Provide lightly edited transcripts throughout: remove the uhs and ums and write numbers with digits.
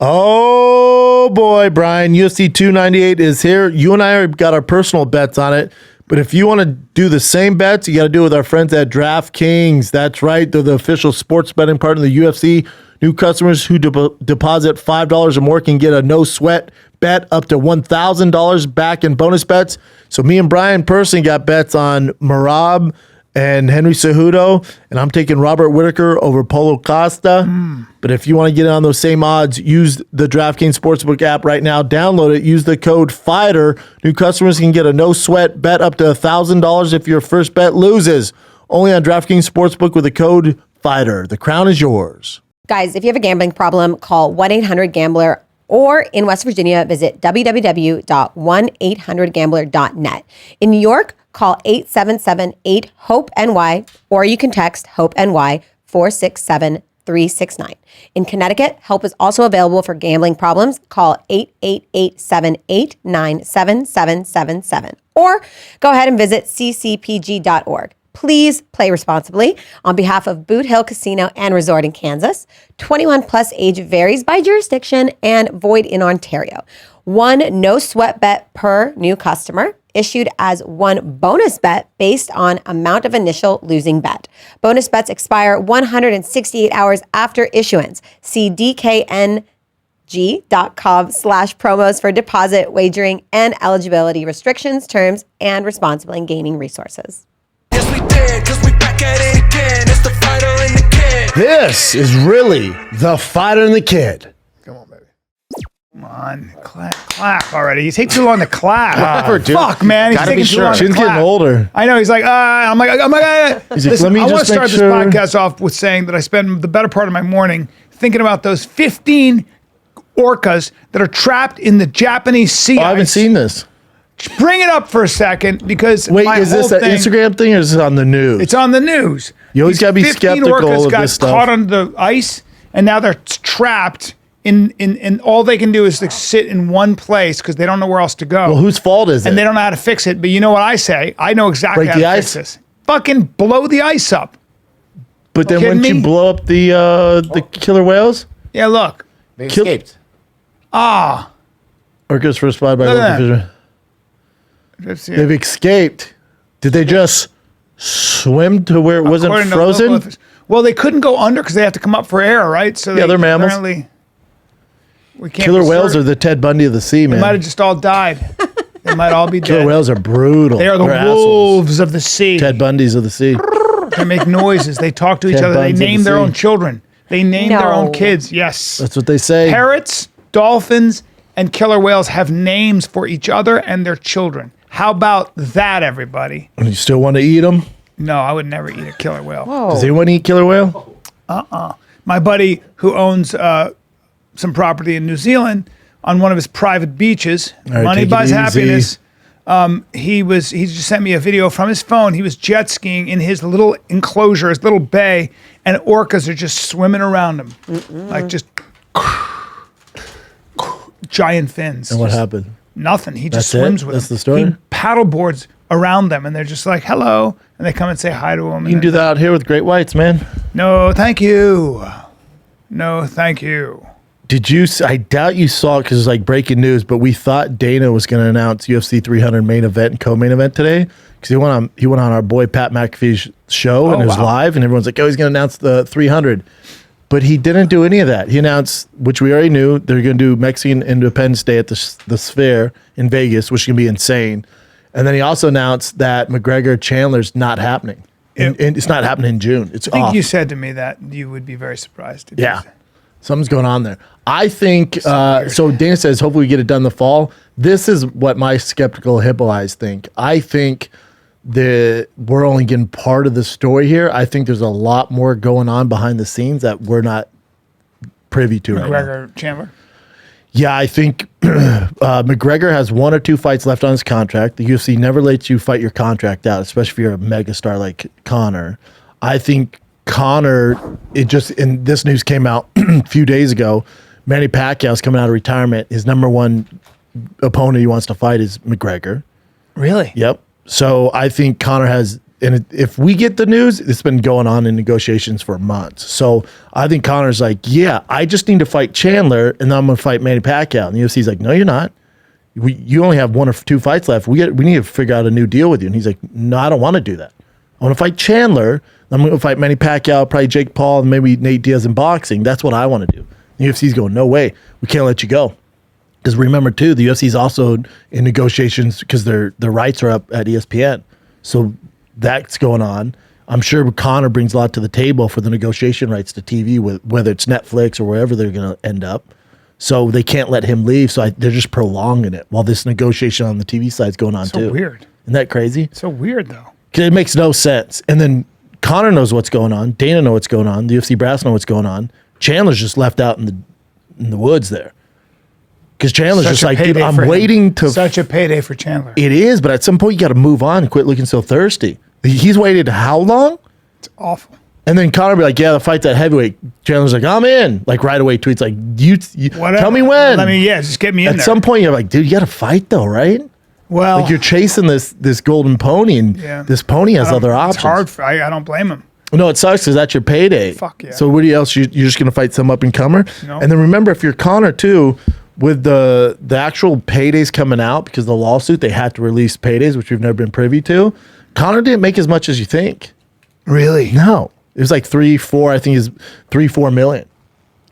Oh boy, Brian, UFC 298 is here. You and I got our personal bets on it. But if you want to do the same bets, you got to do it with our friends at DraftKings. That's right. They're the official sports betting partner of the UFC. New customers who deposit $5 or more can get a no-sweat bet up to $1,000 back in bonus bets. So me and Brian personally got bets on Merab and Henry Cejudo, and I'm taking Robert Whittaker over Paulo Costa. But if you want to get in on those same odds, use the DraftKings Sportsbook app right now. Download it. Use the code FIGHTER. New customers can get a no-sweat bet up to $1,000 if your first bet loses. Only on DraftKings Sportsbook with the code FIGHTER. The crown is yours. Guys, if you have a gambling problem, call 1-800-GAMBLER, or in West Virginia, visit www.1800gambler.net. In New York, call 877-8-HOPE-NY, or you can text HOPE-NY 467-369. In Connecticut, help is also available for gambling problems. Call 888-78-97777. Or go ahead and visit ccpg.org. Please play responsibly. On behalf of Boot Hill Casino and Resort in Kansas, 21 plus age varies by jurisdiction and void in Ontario. One no sweat bet per new customer, issued as one bonus bet based on amount of initial losing bet. Bonus bets expire 168 hours after issuance. See dkng.com/promos for deposit, wagering, and eligibility restrictions, terms, and responsible gaming resources. Yes, we did, 'cause we back at it again. It's the fighter and the kid. This is really the fighter and the kid. Come on, baby. Come on. Clap already. You take too long to clap. Fuck, man. He's Gotta taking be too sure. long to Shin's clap. getting older. I know. He's like, I'm like, oh my God. He's like, Listen, let me I want just to start make this sure. podcast off with saying that I spend the better part of my morning thinking about those 15 orcas that are trapped in the Japanese sea Oh, I haven't ice. seen this. Bring it up for a second because Wait, my is this whole an thing, Instagram thing or is this on the news? It's on the news. You always These gotta be 15 skeptical orcas of got this stuff. caught on the ice, and now they're trapped in all they can do is like sit in one place because they don't know where else to go. Well, whose fault is it? And they don't know how to fix it. But you know what I say? I know exactly Break how the to ice? fix this. Fucking blow the ice up. But then kidding wouldn't me? you blow up the killer whales? Yeah, look. They Kill- escaped. Orcas first spotted by Look at local that. fishermen. That's They've escaped. Did they just swim to where it wasn't According to frozen? local officials. Well, they couldn't go under because they have to come up for air, right? So Yeah, they're mammals. apparently we can't Killer be whales certain. are the Ted Bundy of the sea, They might man. have just all died. They might all be Killer dead. whales are brutal. They are the They're assholes. wolves of the sea. Ted Bundys of the sea. They make noises. They talk to each Ted other. They Bundy's of name the their sea. own children. They name their own No. kids. Yes. That's what they say. Parrots, dolphins, and killer whales have names for each other and their children. How about that, everybody? You still want to eat them? No, I would never eat a killer whale. Does anyone eat killer whale? My buddy who owns some property in New Zealand on one of his private beaches, right, Money take it Buys easy. Happiness. He just sent me a video from his phone. He was jet skiing in his little enclosure, his little bay, and orcas are just swimming around him, like just giant fins. And what Just happened? Nothing. He just That's it? swims with That's them. the story? He paddleboards around them, and they're just like, "Hello," and they come and say hi to him. You can do that out here with great whites, man. No, thank you. No, thank you. Did you? I doubt you saw it because it's like breaking news. But we thought Dana was going to announce UFC 300 main event and co-main event today because he went on our boy Pat McAfee's show and it was wow. live, and everyone's like, "Oh, he's going to announce the 300." But he didn't do any of that. He announced, which we already knew, they're going to do Mexican Independence Day at the Sphere in Vegas, which can be insane. And then he also announced that McGregor Chandler's not happening. And it's not happening in June. It's I think off. you said to me that you would be very surprised. If you Yeah. said- Something's going on there. I think, so Dana says, hopefully we get it done in the fall. This is what my skeptical hippo eyes think. I think that we're only getting part of the story here. I think there's a lot more going on behind the scenes that we're not privy to right now. McGregor Chandler. Yeah, I think McGregor has 1 or 2 fights left on his contract. The UFC never lets you fight your contract out, especially if you're a megastar like Conor. I think Conor, and this news came out a few days ago, Manny Pacquiao's coming out of retirement. His number one opponent he wants to fight is McGregor. Really? Yep. So I think Conor has if we get the news, it's been going on in negotiations for months. So I think Conor's like, yeah, I just need to fight Chandler, and then I'm going to fight Manny Pacquiao. And the UFC's like, no, you're not. You only have 1 or 2 fights left. We need to figure out a new deal with you. And he's like, no, I don't want to do that. I want to fight Chandler. I'm going to fight Manny Pacquiao, probably Jake Paul, and maybe Nate Diaz in boxing. That's what I want to do. The UFC's going, no way. We can't let you go. Because remember, too, the UFC's also in negotiations because their rights are up at ESPN. So that's going on. I'm sure Conor brings a lot to the table for the negotiation rights to TV, whether it's Netflix or wherever they're going to end up. So they can't let him leave. So they're just prolonging it while this negotiation on the TV side is going on, too. So weird. Isn't that crazy? So weird, though. Because it makes no sense. And then Conor knows what's going on. Dana knows what's going on. The UFC brass know what's going on. Chandler's just left out in the woods there. Because Chandler's just like, dude, I'm waiting to... Such a payday for Chandler. It is, but at some point you got to move on and quit looking so thirsty. He's waited how long? It's awful. And then Conor be like, yeah, the fight's at heavyweight. Chandler's like, I'm in. Like right away tweets like, you tell me when. Just get me in there. At some point you're like, dude, you got to fight though, right? Well, like you're chasing this golden pony, and this pony has other options. It's hard. I don't blame him. No, it sucks because that's your payday. Fuck yeah. So what else? You're just going to fight some up and comer? No. And then remember, if you're Conor too, with the actual paydays coming out, because of the lawsuit, they had to release paydays, which we've never been privy to. Conor didn't make as much as you think. Really? No. It was like 3-4, I think is 3-4 million.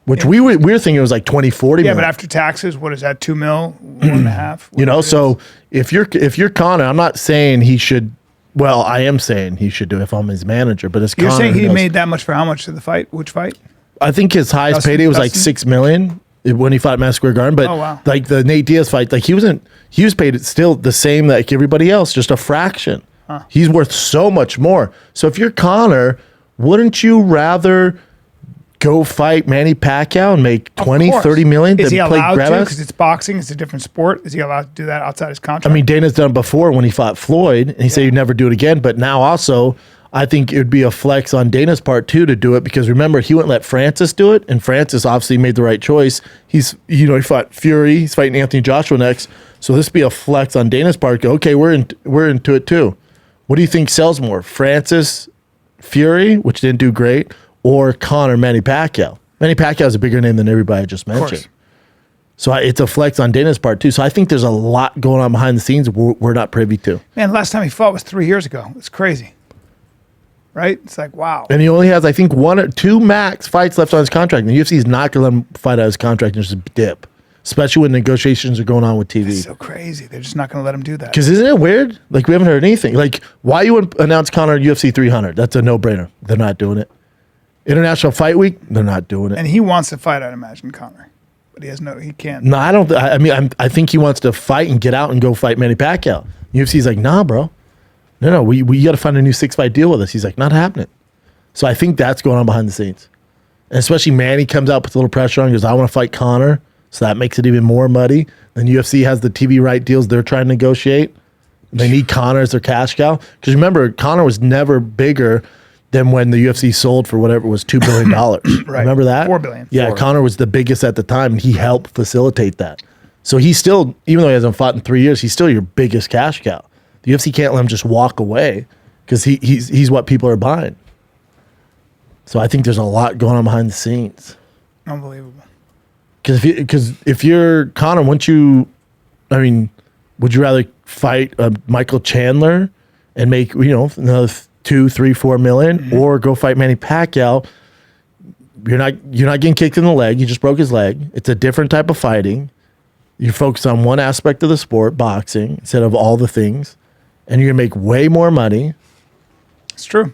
Which we were thinking it was like 20-40 million. Yeah, but after taxes, what is that, 2 mil, 1.5? You know, so if you're Conor, I'm not saying he should. Well, I am saying he should do it if I'm his manager. But as You're Conor, saying he made that much for how much of the fight? Which fight? I think his highest payday was like $6 million when he fought Madison Square Garden. But like the Nate Diaz fight, like he was paid still the same like everybody else, just a fraction. Huh. He's worth so much more. So if you're Conor, wouldn't you rather go fight Manny Pacquiao and make 20-30 million? Is he allowed to? Because it's boxing. It's a different sport. Is he allowed to do that outside his contract? I mean, Dana's done it before when he fought Floyd, and he said he'd never do it again. But now also, I think it would be a flex on Dana's part too to do it, because remember, he wouldn't let Francis do it, and Francis obviously made the right choice. He fought Fury. He's fighting Anthony Joshua next. So this would be a flex on Dana's part. Go, okay, we're into it too. What do you think sells more, Francis, Fury, which didn't do great, or Conor, Manny Pacquiao? Manny Pacquiao is a bigger name than everybody I just mentioned. So it's a flex on Dana's part too. So I think there's a lot going on behind the scenes we're not privy to. Man, last time he fought was 3 years ago. It's crazy. Right? It's like, wow. And he only has, I think, 1 or 2 max fights left on his contract. And the UFC is not going to let him fight out his contract and just dip, especially when negotiations are going on with TV. That's so crazy. They're just not going to let him do that. Because isn't it weird? Like, we haven't heard anything. Like, why you would announce Conor UFC 300? That's a no-brainer. They're not doing it. International Fight Week, they're not doing it. And he wants to fight, I'd imagine, Conor. But he can't. No, I don't. I think he wants to fight and get out and go fight Manny Pacquiao. UFC's like, nah, bro. No, we got to find a new 6-fight deal with us. He's like, not happening. So I think that's going on behind the scenes. And especially Manny comes out, puts a little pressure on, goes, I want to fight Conor. So that makes it even more muddy. Then UFC has the TV right deals they're trying to negotiate. They need Conor as their cash cow. Because remember, Conor was never bigger than when the UFC sold for whatever it was, $2 billion. Right. Remember that? $4 billion. Yeah, Conor was the biggest at the time, and he helped facilitate that. So he's still, even though he hasn't fought in 3 years, he's still your biggest cash cow. The UFC can't let him just walk away because he's what people are buying. So I think there's a lot going on behind the scenes. Unbelievable. Because if you're Conor, would you rather fight Michael Chandler and make another 2, 3, 4 million, or go fight Manny Pacquiao? You're not getting kicked in the leg. You just broke his leg. It's a different type of fighting. You're focused on one aspect of the sport, boxing, instead of all the things, and you're gonna make way more money. It's true.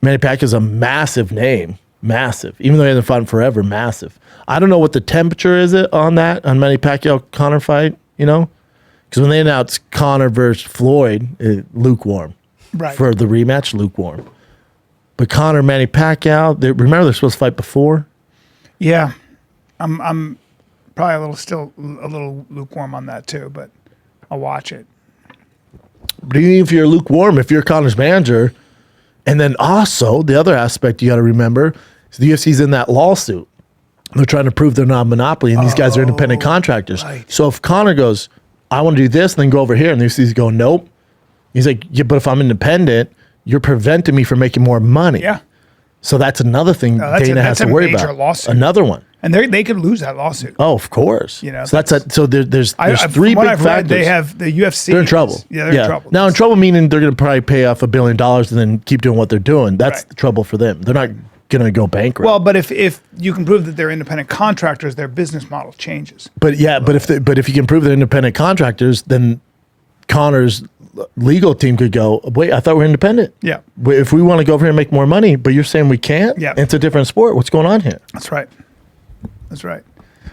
Manny Pacquiao is a massive name. Massive. Even though he hasn't fought in forever, massive. I don't know what the temperature is on Manny Pacquiao-Conor fight, Because when they announced Conor versus Floyd, lukewarm. Right. For the rematch, lukewarm. But Conor, Manny Pacquiao, remember they're supposed to fight before? Yeah. I'm probably a little lukewarm on that too, but I'll watch it. But even if you're lukewarm, if you're Conor's manager, and then also the other aspect you got to remember is the UFC's in that lawsuit. They're trying to prove they're not a monopoly, and these guys are independent contractors. Right. So if Conor goes, I want to do this, and then go over here, and the UFC's going, nope. He's like, yeah, but if I'm independent, you're preventing me from making more money. Yeah. So that's another thing that's Dana has to worry major about. lawsuit. Another one. And they could lose that lawsuit. Oh, of course. You know, so there's from three what big I've factors. read, they have the UFC. They're in trouble. Yeah, they're in trouble. Now, in trouble meaning they're going to probably pay off $1 billion and then keep doing what they're doing. That's Right. trouble for them. They're not going to go bankrupt. Well, but if you can prove that they're independent contractors, their business model changes. but if you can prove they're independent contractors, then Conor's legal team could go, wait, I thought we were independent. Yeah. If we want to go over here and make more money, but you're saying we can't? Yeah. It's a different sport. What's going on here? That's right. That's right.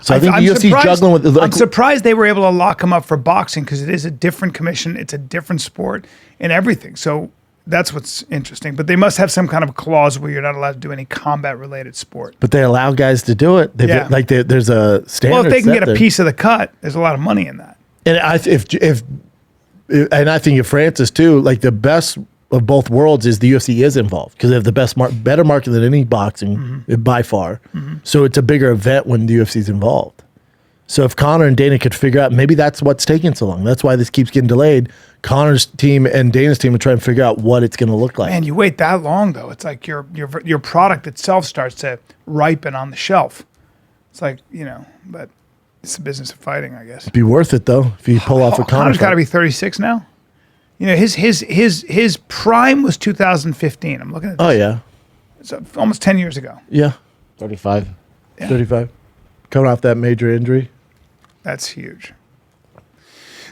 So I think the UFC's surprised- juggling with. I'm surprised they were able to lock him up for boxing because it is a different commission. It's a different sport and everything. So that's what's interesting. But they must have some kind of clause where you're not allowed to do any combat-related sport. But they allow guys to do it. Yeah. There's a standard. Well, if they can set get a there. piece of the cut, there's a lot of money in that. And I think if Francis too, like the best of both worlds is the UFC is involved because they have the best better market than any boxing by far. So it's a bigger event when the UFC is involved. So if Conor and Dana could figure out, maybe that's what's taking so long. That's why this keeps getting delayed. Conor's team and Dana's team are trying to figure out what it's going to look like. Man, you wait that long though. It's like your product itself starts to ripen on the shelf. It's like, but it's the business of fighting, I guess. It'd be worth it though if you pull off a Conor. Conor's got to fight. be 36 now. His prime was 2015. I'm looking at this. Oh yeah, It's almost 10 years ago. yeah, 35. 35, coming off that major injury. That's huge.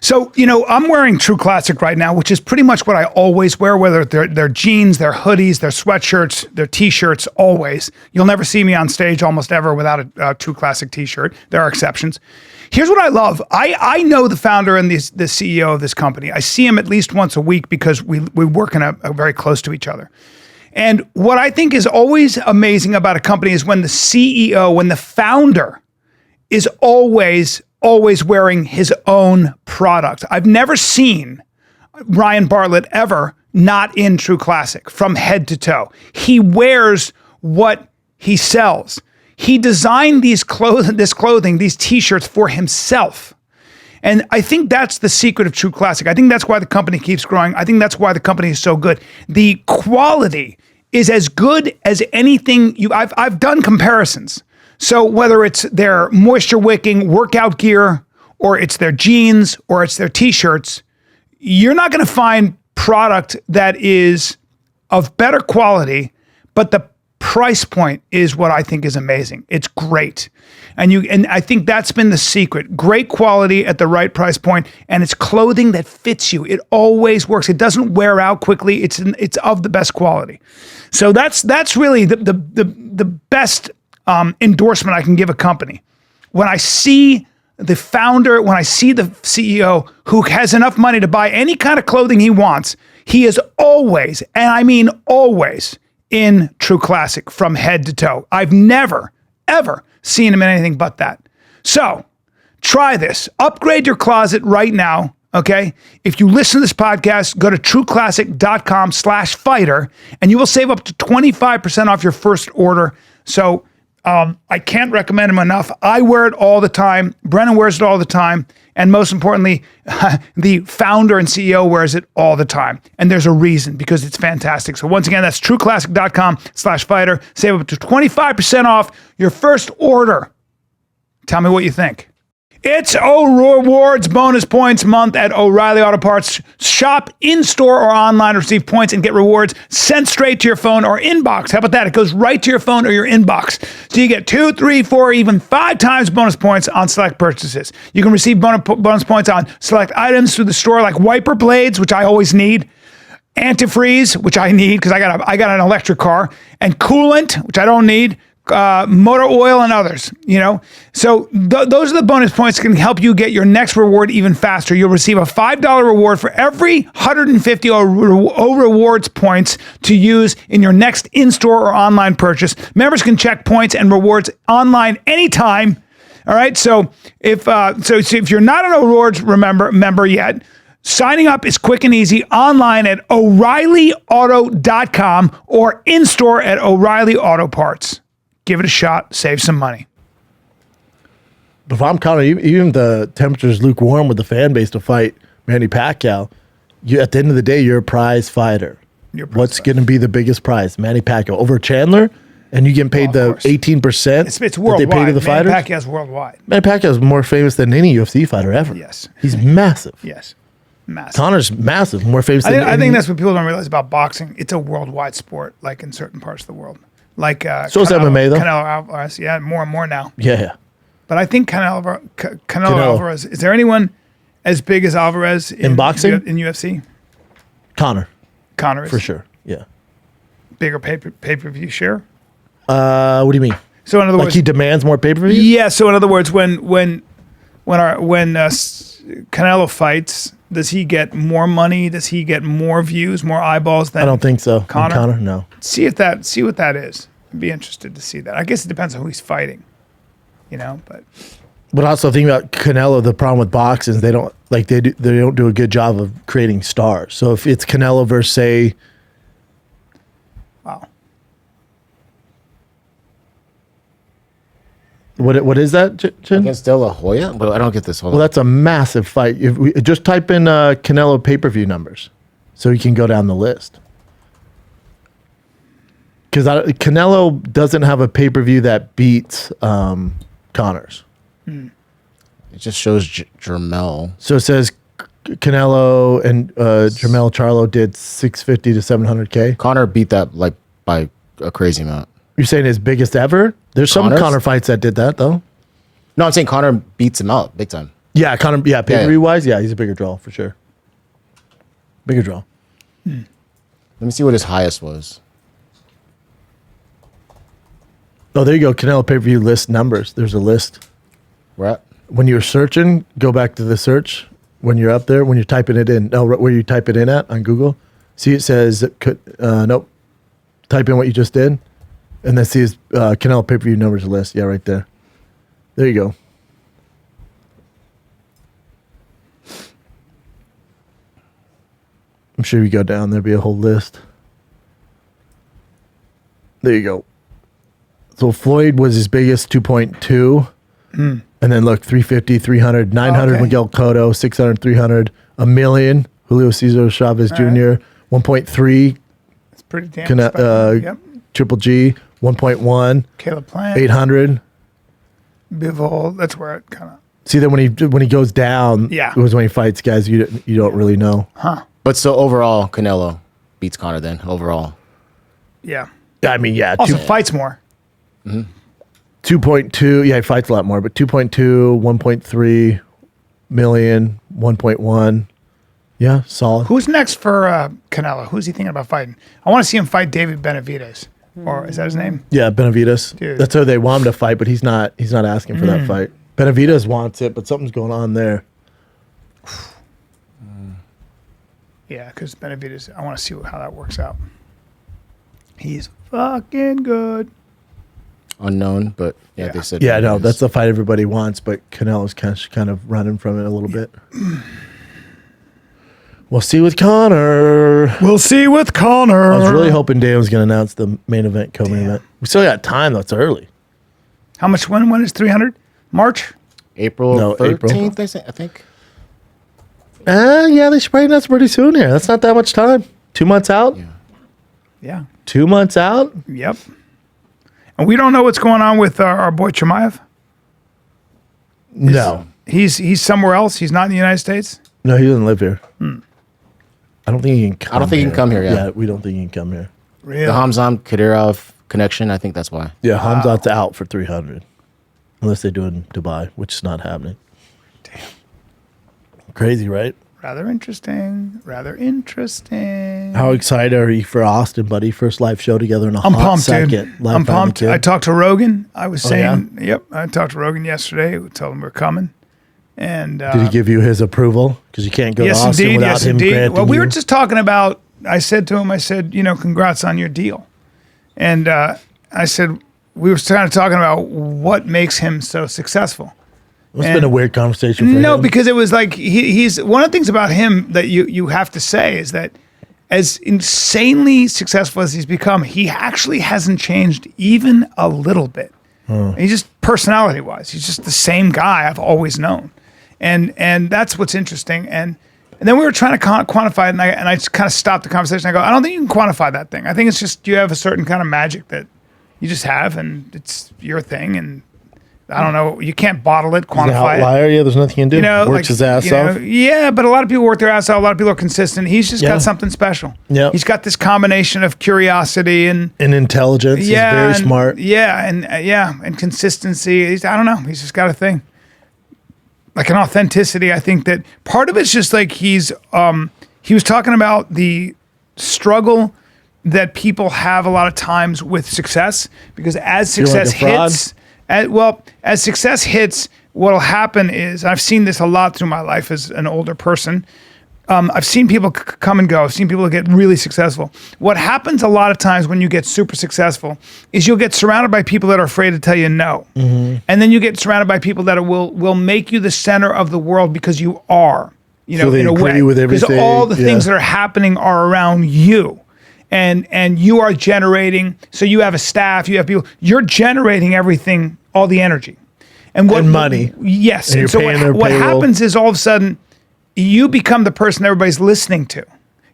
So, I'm wearing True Classic right now, which is pretty much what I always wear, whether they're jeans, they're hoodies, they're sweatshirts, they're t-shirts, always. You'll never see me on stage almost ever without a True Classic t-shirt. There are exceptions. Here's what I love. I know the founder and the CEO of this company. I see him at least once a week because we work in a very close to each other. And what I think is always amazing about a company is when the CEO, when the founder is always wearing his own product. I've never seen Ryan Bartlett ever not in True Classic from head to toe. He wears what he sells. He designed this clothing, these t-shirts for himself. And I think that's the secret of True Classic. I think that's why the company keeps growing. I think that's why the company is so good. The quality is as good as anything I've done comparisons. So whether it's their moisture wicking workout gear, or it's their jeans, or it's their t-shirts, you're not going to find product that is of better quality, but the price point is what I think is amazing. It's great. And I think that's been the secret. Great quality at the right price point, and it's clothing that fits you. It always works. It doesn't wear out quickly. It's of the best quality. So that's really the best endorsement I can give a company. When I see the founder, when I see the CEO who has enough money to buy any kind of clothing he wants, he is always, and I mean always, in True Classic from head to toe. I've never, ever seen him in anything but that. So try this. Upgrade your closet right now. Okay. If you listen to this podcast, go to trueclassic.com/fighter and you will save up to 25% off your first order. So I can't recommend them enough. I wear it all the time. Brennan wears it all the time. And most importantly, the founder and CEO wears it all the time. And there's a reason, because it's fantastic. So once again, that's trueclassic.com/fighter. Save up to 25% off your first order. Tell me what you think. It's O'Rewards bonus points month at O'Reilly Auto Parts. Shop in-store or online, receive points and get rewards sent straight to your phone or inbox. How about that? It goes right to your phone or your inbox. So you get 2, 3, 4, even 5 times bonus points on select purchases. You can receive bonus points on select items through the store like wiper blades, which I always need, antifreeze, which I need because I got an electric car, and coolant, which I don't need, motor oil and others, So those are the bonus points that can help you get your next reward even faster. You'll receive a $5 reward for every 150 O Rewards points to use in your next in-store or online purchase. Members can check points and rewards online anytime. All right. So if you're not an O'Rewards member yet, signing up is quick and easy online at O'ReillyAuto.com or in-store at O'Reilly Auto Parts. Give it a shot. Save some money. But if I'm Conor, even the temperature's lukewarm with the fan base to fight Manny Pacquiao, at the end of the day, you're a prize fighter. Your prize What's fight. going to be the biggest prize? Manny Pacquiao over Chandler, and you getting paid Well, of the course. 18% It's that they worldwide. pay to the Manny fighters? Pacquiao's worldwide. Manny Pacquiao is more famous than any UFC fighter ever. Yes. He's massive. Yes. Massive. Connor's massive, more famous than I any. think that's what people don't realize about boxing. It's a worldwide sport, like in certain parts of the world. Like So is MMA, though. Canelo Alvarez, yeah, more and more now. Yeah. But I think Canelo Alvarez. Is there anyone as big as Alvarez in boxing? in UFC? Conor, Conor is for sure. Yeah. bigger pay-per-view share. What do you mean? So in other Like words, he demands more pay-per-view? yeah. So in other words, when Canelo fights, does he get more money? Does he get more views, more eyeballs than I don't think so. Conor? Conor, no. See what that is. I'd be interested to see that. I guess it depends on who he's fighting, But also think about Canelo. The problem with boxing is they don't do a good job of creating stars. So if it's Canelo versus say, Wow. what is that, Chin? Against De La Hoya? But I don't get this. Hold Well, on. that's a massive fight. If we just type in Canelo pay-per-view numbers, so you can go down the list. Because Canelo doesn't have a pay-per-view that beats Conor's. It just shows Jermel. So it says Canelo and Jermel Charlo did 650 to 700K. Conor beat that like by a crazy amount. You're saying his biggest ever? There's some Conor's? Conor fights that did that though. No, I'm saying Conor beats him out big time. Yeah, Conor. Yeah, pay-per-view wise, yeah, he's a bigger draw for sure. Bigger draw. Let me see what his highest was. Oh, there you go. Canelo pay-per-view list numbers. There's a list. Where at? When you're searching, go back to the search. When you're up there, when you're typing it in. No, where you type it in at on Google. See, it says, nope. Type in what you just did. And then see his Canelo pay-per-view numbers list. Yeah, right there. There you go. I'm sure you go down, there'll be a whole list. There you go. So Floyd was his biggest, 2.2. And then look, 350, 300, 900 Okay. Miguel Cotto, 600, 300, a million Julio Cesar Chavez Jr., 1.3 It's pretty damn special. Yep. Triple G, 1.1, Caleb Plant, 800. Bivol. That's where it kind of. See, then when he goes down, Yeah. it was when he fights guys you don't really know. But so overall, Canelo beats Conor then. Overall. Yeah. I mean, yeah, Also fights more. 2.2. Yeah, he fights a lot more, but 2.2, 1.3 million, 1.1. Yeah, solid. Who's next for Canelo? Who's he thinking about fighting? I want to see him fight David Benavidez. Or is that his name? Yeah, Benavidez. Dude. That's who they want him to fight, but he's not asking for that fight. Benavidez wants it, but something's going on there. Yeah, because Benavidez, I want to see how that works out. He's fucking good. Unknown, but yeah, Yeah. they said. Yeah, no, Benavidez. that's the fight everybody wants, but Canelo's kind of running from it a little bit. We'll see with Conor. We'll see with Conor. I was really hoping Dan was going to announce the main event, co-main event. We still got time, though. It's early. How much? When is 300? March? April No, 13th, April. I think. Yeah, they should probably announce pretty soon here. That's not that much time. 2 months out? Yeah. Yeah. 2 months out? Yep. And we don't know what's going on with our boy Chimaev. No. He's somewhere else. He's not in the United States. No, he doesn't live here. I don't think he can come I don't think he can come here, yeah. we don't think he can come here. Really? The Hamzat Kadyrov connection, I think that's why. Yeah, Hamzat's out for 300. Unless they do it in Dubai, which is not happening. Damn. Crazy, right? Rather interesting. Rather interesting. How excited are you for Austin, buddy? First live show together in a I'm hot pumped, second. dude. Live I'm fighting pumped. kid. I talked to Rogan. I was saying, yeah? yep. I talked to Rogan yesterday. We told him we're coming. And Did he give you his approval? Because you can't go to yes, Austin indeed. without Yes, him indeed. granting Well, we you. were just talking about. I said to him, congrats on your deal. And I said, we were kind of talking about what makes him so successful. It's been a weird conversation for No, him. because it was like he's one of the things about him that you have to say is that as insanely successful as he's become, he actually hasn't changed even a little bit. He's just personality wise, he's just the same guy I've always known, and that's what's interesting. And And then we were trying to quantify it, and I just kind of stopped the conversation. I go, I don't think you can quantify that thing. I think it's just you have a certain kind of magic that you just have, and it's your thing. And I don't know, you can't bottle it, quantify He's an outlier. Yeah, there's nothing you can do. it. You know, Works his ass off. Yeah, but a lot of people work their ass out. A lot of people are consistent. He's just got something special. Yeah. He's got this combination of curiosity and intelligence. He's very smart. Yeah, and consistency. I don't know. He's just got a thing. Like an authenticity. I think that part of it's just like he was talking about the struggle that people have a lot of times with success, because as success hits, as success hits, what'll happen is, I've seen this a lot through my life as an older person. I've seen people come and go. I've seen people get really successful. What happens a lot of times when you get super successful is you'll get surrounded by people that are afraid to tell you no. And then you get surrounded by people that will make you the center of the world because you are, So they in a agree way. with Because everything. all the things that are happening are around you. And you are generating, so you have a staff, you have people, you're generating everything, all the energy. And money. Yes. And you're so paying their what payroll. happens is all of a sudden, you become the person everybody's listening to.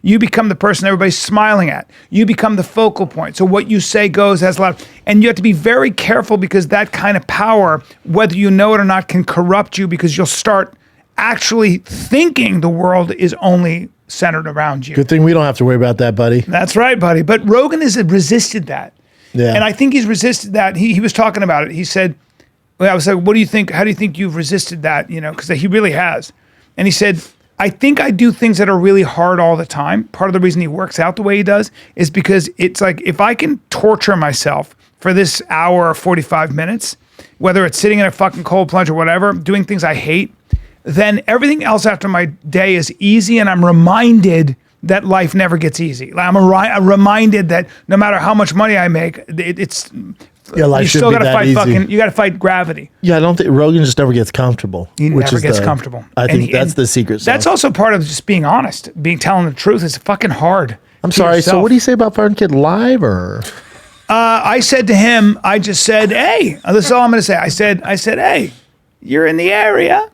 You become the person everybody's smiling at. You become the focal point. So what you say goes, has a lot and you have to be very careful, because that kind of power, whether you know it or not, can corrupt you, because you'll start actually thinking the world is only centered around you. Good thing we don't have to worry about that, buddy. That's right, buddy. But Rogan has resisted that. Yeah. And I think he's resisted that. He was talking about it. He said, well, I was like, what do you think? How do you think you've resisted that? Because he really has. And he said, I think I do things that are really hard all the time. Part of the reason he works out the way he does is because it's like, if I can torture myself for this hour or 45 minutes, whether it's sitting in a fucking cold plunge or whatever, doing things I hate, then everything else after my day is easy, and I'm reminded that life never gets easy. I'm reminded that no matter how much money I make, it's life you should still be got to that fight easy. you got to fight gravity. Yeah, I don't think Rogan just never gets comfortable. He never gets comfortable. I And think that's the secret. That's also part of just being honest, telling the truth. It's fucking hard. I'm to sorry. So yourself. what do you say about Fire Kid live or? I said to him, I just said, hey, this is all I'm going to say. I said, hey, you're in the area.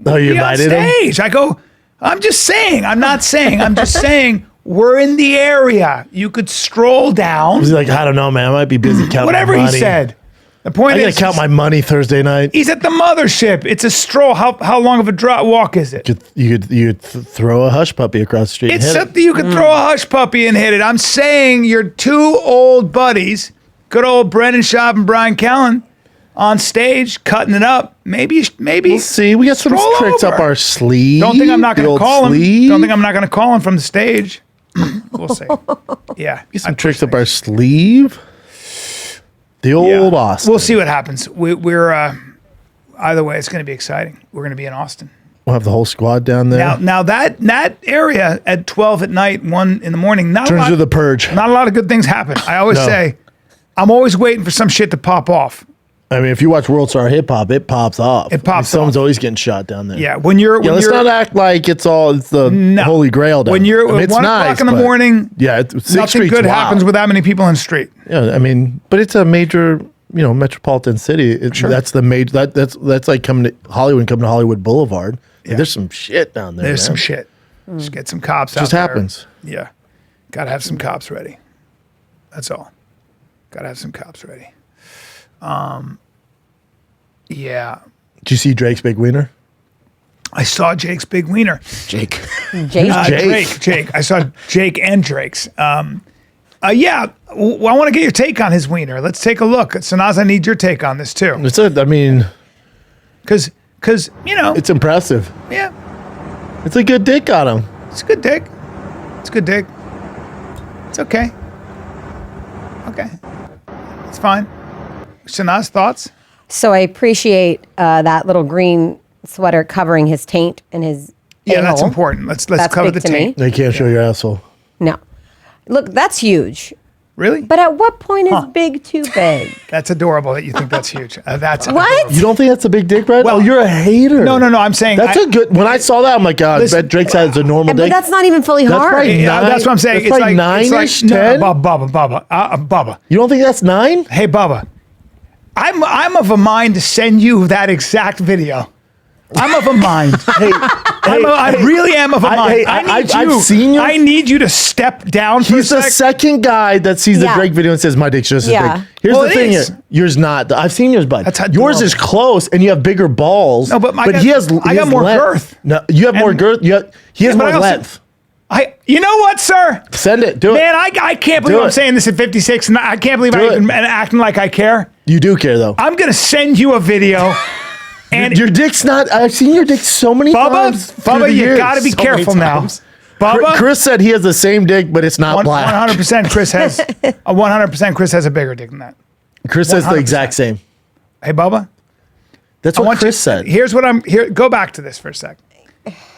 Oh, you Be on invited him? stage. I go, I'm just saying. I'm not saying. I'm just saying we're in the area. You could stroll down. He's like, I don't know, man. I might be busy counting Whatever my he money. said. The point I is, gotta count my money Thursday night. he's at the mothership. It's a stroll. How long of a walk is it? You could throw a hush puppy across the street. and It's hit it. something you could throw a hush puppy and hit it. I'm saying your two old buddies, good old Brendan Schaub and Bryan Callen, on stage cutting it up. Maybe. We'll see. We got some Stroll tricks over. up our sleeve. Don't think I'm not going The to old call him. sleeve. Don't think I'm not going to call him from the stage. We'll see. Yeah. Get some tricks up our sleeve. The old Austin. We'll see what happens. We're either way, it's going to be exciting. We're going to be in Austin. We'll have the whole squad down there. Now that area at 12 at night, 1 in the morning, not a Turns lot, to the purge. not a lot of good things happen. I always No. say, I'm always waiting for some shit to pop off. I mean, if you watch World Star Hip Hop, it pops off. It pops Someone's off. always getting shot down there. Yeah, when you're let's not act like it's the holy grail down when you're there. I mean, at it's 1 nice, o'clock in the but- morning. Yeah, Sixth Nothing Street's good wild. happens with that many people in the street. Yeah, I mean, but it's a major, metropolitan city. That's the major. That's like coming to Hollywood Boulevard. Like, there's some shit down there. There's man. some shit. Just get some cops out Just there. happens. Yeah. Got to have some cops ready. That's all. Got to have some cops ready. Yeah. Did you see Drake's big wiener? I saw Jake's big wiener. Jake. Jake. Jake. I saw Jake and Drake's. I want to get your take on his wiener. Let's take a look. Sanaz, I need your take on this too. I mean, Because it's impressive. yeah, It's a good dick on him. it's a good dick. It's a good dick. It's okay. Okay. It's fine. Sanaz, thoughts? So I appreciate that little green sweater covering his taint and his Yeah, that's a-hole. important. Let's That's cover big the to me. tape. They can't show your asshole. No. Look, that's huge. Really? But at what point is big too big? That's adorable that you think that's huge. That's What? You don't think that's a big dick, Brad? Well, Oh, you're a hater. No. I'm saying That's a good. When I saw that, I'm like, God, Listen, bet Drake's has a normal But dick. that's not even fully That's hard. right. Yeah, that's what I'm saying. That's like it's nine-ish, like 10? No, Bubba. Bubba. You don't think that's 9? Hey, Bubba. I'm of a mind to send you that exact video. I'm of a mind. I really am of a mind. I've seen you. I need you to step down for He's a the sec. second guy that sees the Yeah. Drake video and says, my dick's just as Yeah. big. Here's Well, the it thing is. here. Yours not. I've seen yours, bud. That's Yours is adorable. close and you have bigger balls. No, but I got he has more length. girth. No, you have more And- girth. He has but more I also- length. You know what, sir? Send it. Do Man, it. I can't believe Do I'm it. saying this at 56, and I can't believe Do I it. even am acting like I care. You do care, though. I'm gonna send you a video, and Your dick's not. I've seen your dick so many times. through the Bubba, you years. gotta be So many careful now. times. Bubba, Chris said he has the same dick, but it's not black. 100% Chris has 100% Chris has a bigger dick than that. Chris says the 100%. exact same. Hey, Bubba, That's I what want Chris you, said. Here's what I'm here. Go back to this for a sec,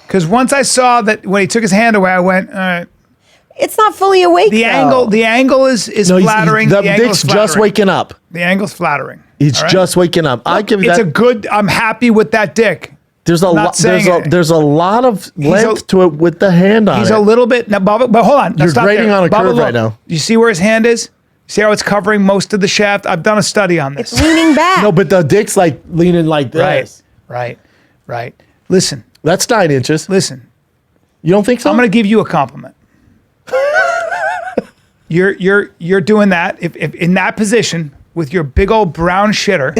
because once I saw that when he took his hand away, I went, all right. It's not fully awake. The though. angle is No, flattering. the angle dick's is just flattering. waking up. The angle's flattering. He's all right? just waking up. I give It's that. a good. I'm happy with that dick. There's a not lot. saying it. There's a lot of length a- to it with the hand on He's it. a little bit now, Bubba. But hold on. Now You're stop grading there. on a Bubba, curve look. right now. You see where his hand is? See how it's covering most of the shaft? I've done a study on this. It's leaning back. No, but the dick's like leaning like this. Right. Listen. That's 9 inches. Listen. You don't think so? I'm going to give you a compliment. You're doing that if in that position with your big old brown shitter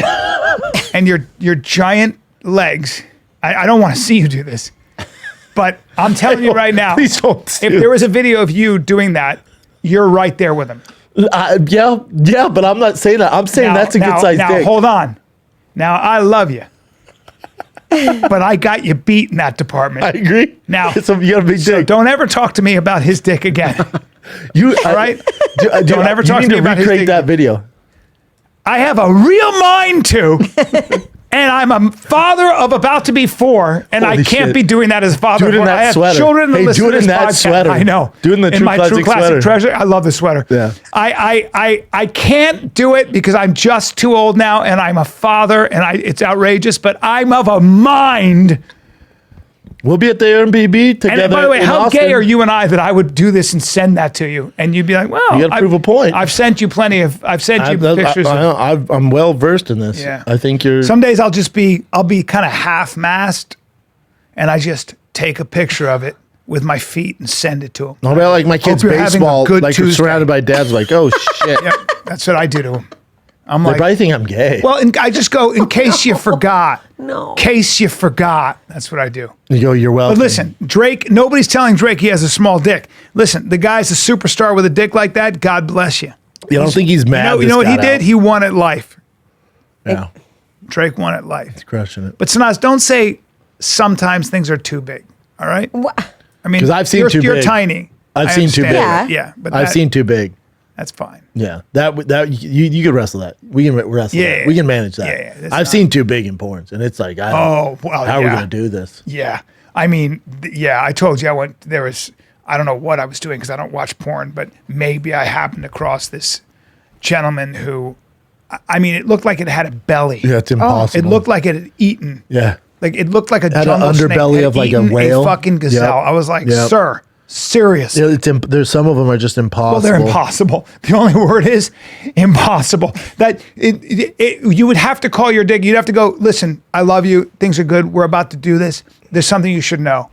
and your giant legs. I don't want to see you do this, but I'm telling you right now. Please don't. If there was a video of you doing that, you're right there with him. Yeah, but I'm not saying that. I'm saying that's a good size now, dick. hold on. Now I love you, but I got you beat in that department. I agree. Now, you got a big so dick. don't ever talk to me about his dick again. All right? Don't ever talk to me about his recreate dick. that video. I have a real mind to, and I'm a father of about to be 4, and I Holy can't shit. be doing that as a father. Do it in of 4. that I have sweater. children that Hey, listen do it to in this that podcast. sweater. I know. Do it in the True my Classic True Classic sweater. Treasure. I love the sweater. Yeah. I can't do it because I'm just too old now, and I'm a father, and it's outrageous. But I'm of a mind. We'll be at the Airbnb together. And by the way, in how Austin. gay are you and I that I would do this and send that to you, and you'd be like, "Well, You gotta prove a point. I've sent you plenty of. I've sent you pictures. I'm well versed in this. Yeah. I think you're. Some days I'll be kind of half-mast, and I just take a picture of it with my feet and send it to him. I'll be like my kid's you're having a baseball, good like you're Tuesday. surrounded by dads. Like, oh shit. Yep, that's what I do to him. I'm They like, probably think I'm gay. well, I just go in case you forgot. No. Case you forgot. That's what I do. You go, you're welcome. But listen, Drake. Nobody's telling Drake he has a small dick. Listen, the guy's a superstar with a dick like that. God bless you. you don't think he's mad? You know what he did? He won at life. Yeah, Drake won at life. crushing it. But Sanaz, don't say sometimes things are too big. All right. I mean, 'Cause I've seen you're, too you're big. tiny. I've I seen too understand big. that. Yeah. Yeah, but I've seen too big. that's fine. Yeah, that you could wrestle that. We can wrestle Yeah, that. We can manage that. yeah, that's I've not- seen too big in porns, and it's like, Oh, well, how are we yeah. gonna do this? Yeah. I mean, yeah, I told you I don't know what I was doing because I don't watch porn, but maybe I happened across this gentleman who, I mean, it looked like it had a belly. Yeah, it's impossible. It looked like it had eaten. Yeah, Like it looked like a Had an jungle snake underbelly had of like a eaten whale. fucking gazelle. Yep. I was like, Yep. sir, serious. yeah. There's some of them are just impossible. Well, they're impossible. The only word is impossible. That you would have to call your dick. You'd have to go, listen, I love you. Things are good. We're about to do this. There's something you should know.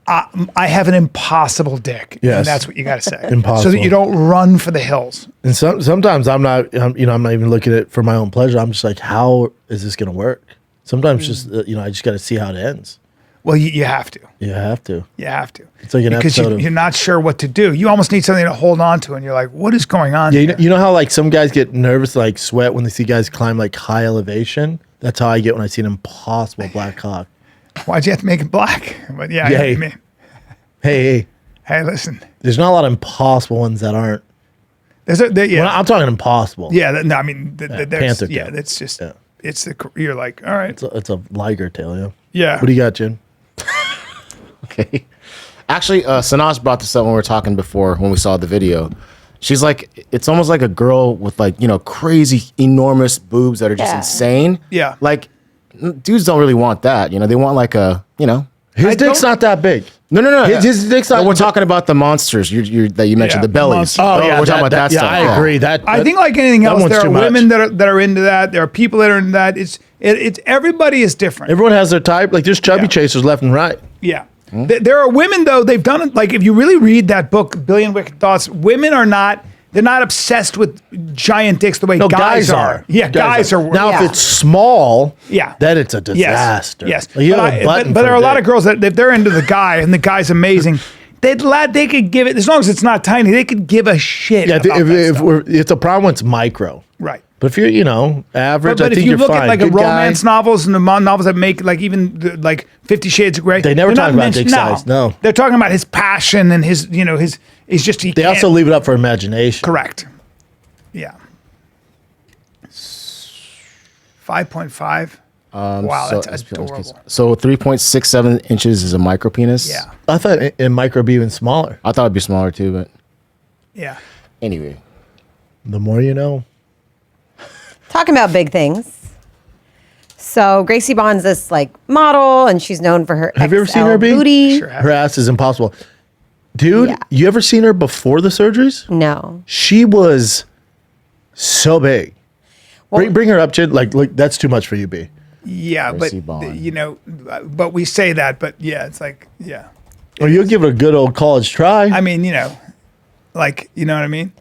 I have an impossible dick. Yes. And that's what you got to say. So Impossible. that you don't run for the hills. And sometimes I'm not even looking at it for my own pleasure. I'm just like, how is this gonna work? Sometimes just I just got to see how it ends. Well, you have to. You have to. You have to. It's like an because episode of- you're not sure what to do. You almost need something to hold on to, and you're like, what is going on Yeah, here? you know how like some guys get nervous, like sweat when they see guys climb like high elevation. That's how I get when I see an impossible black cock. Why'd you have to make it black? But yeah, Yeah, I mean, Hey, hey, listen. there's not a lot of impossible ones that aren't. Yeah. I'm talking impossible. Yeah, no, I mean, there's, panther yeah, tail. that's just, Yeah. it's you're like, all right, It's a liger tail, yeah. yeah. What do you got, Jim? Okay. Actually, Sanaz brought this up when we were talking before when we saw the video. She's like, it's almost like a girl with like, crazy, enormous boobs that are just Yeah. insane. Yeah. Like, dudes don't really want that. They want like a, His dick's not that big. No. His dick's not. No, we're talking about the monsters that you mentioned, Yeah, the bellies. monsters. Oh, yeah, we're talking about that stuff. I agree. I think like anything that else, one's there are too much. women that are into that. There are people that are into that. Everybody is different. Everyone has their type. Like there's chubby Yeah. chasers left and right. Yeah. There are women though, they've done it. Like if you really read that book, Billion Wicked Thoughts, women are not, they're not obsessed with giant dicks the way No, guys are. Yeah, guys are. Now, Yeah. if it's small, Yeah. then it's a disaster. Yes. Like, you But, have a button but for there are a lot dick. of girls that if they're into the guy and the guy's amazing, they could give it, as long as it's not tiny, they could give a shit. Yeah, about that if stuff. it's a problem when it's micro. Right. But if you're, average, But I if think you you're look fine. at like a Good guy. romance novels and the novels that make like even like 50 Shades of Grey, They never they're talk not about mentioned- dick size, no. They're talking about his passion and his, he's just, he They can't- also leave it up for imagination. Correct. Yeah. 5.5. Wow, that's adorable. So 3.67 inches is a micro penis. Yeah. I thought in micro be even smaller. I thought it'd be smaller too, but Yeah. anyway. The more you know. Talking about big things. So Gracie Bond's this like model, and she's known for her Have you ever seen XL her, B? booty. Sure. Her ass is impossible. Dude, Yeah. you ever seen her before the surgeries? No. She was so big. Bring her up, Chid. Like, that's too much for you, B. Yeah, but Gracie Bond. but we say that, but yeah, it's like, yeah. Or you'll give it a good old college try. I mean, like, you know what I mean?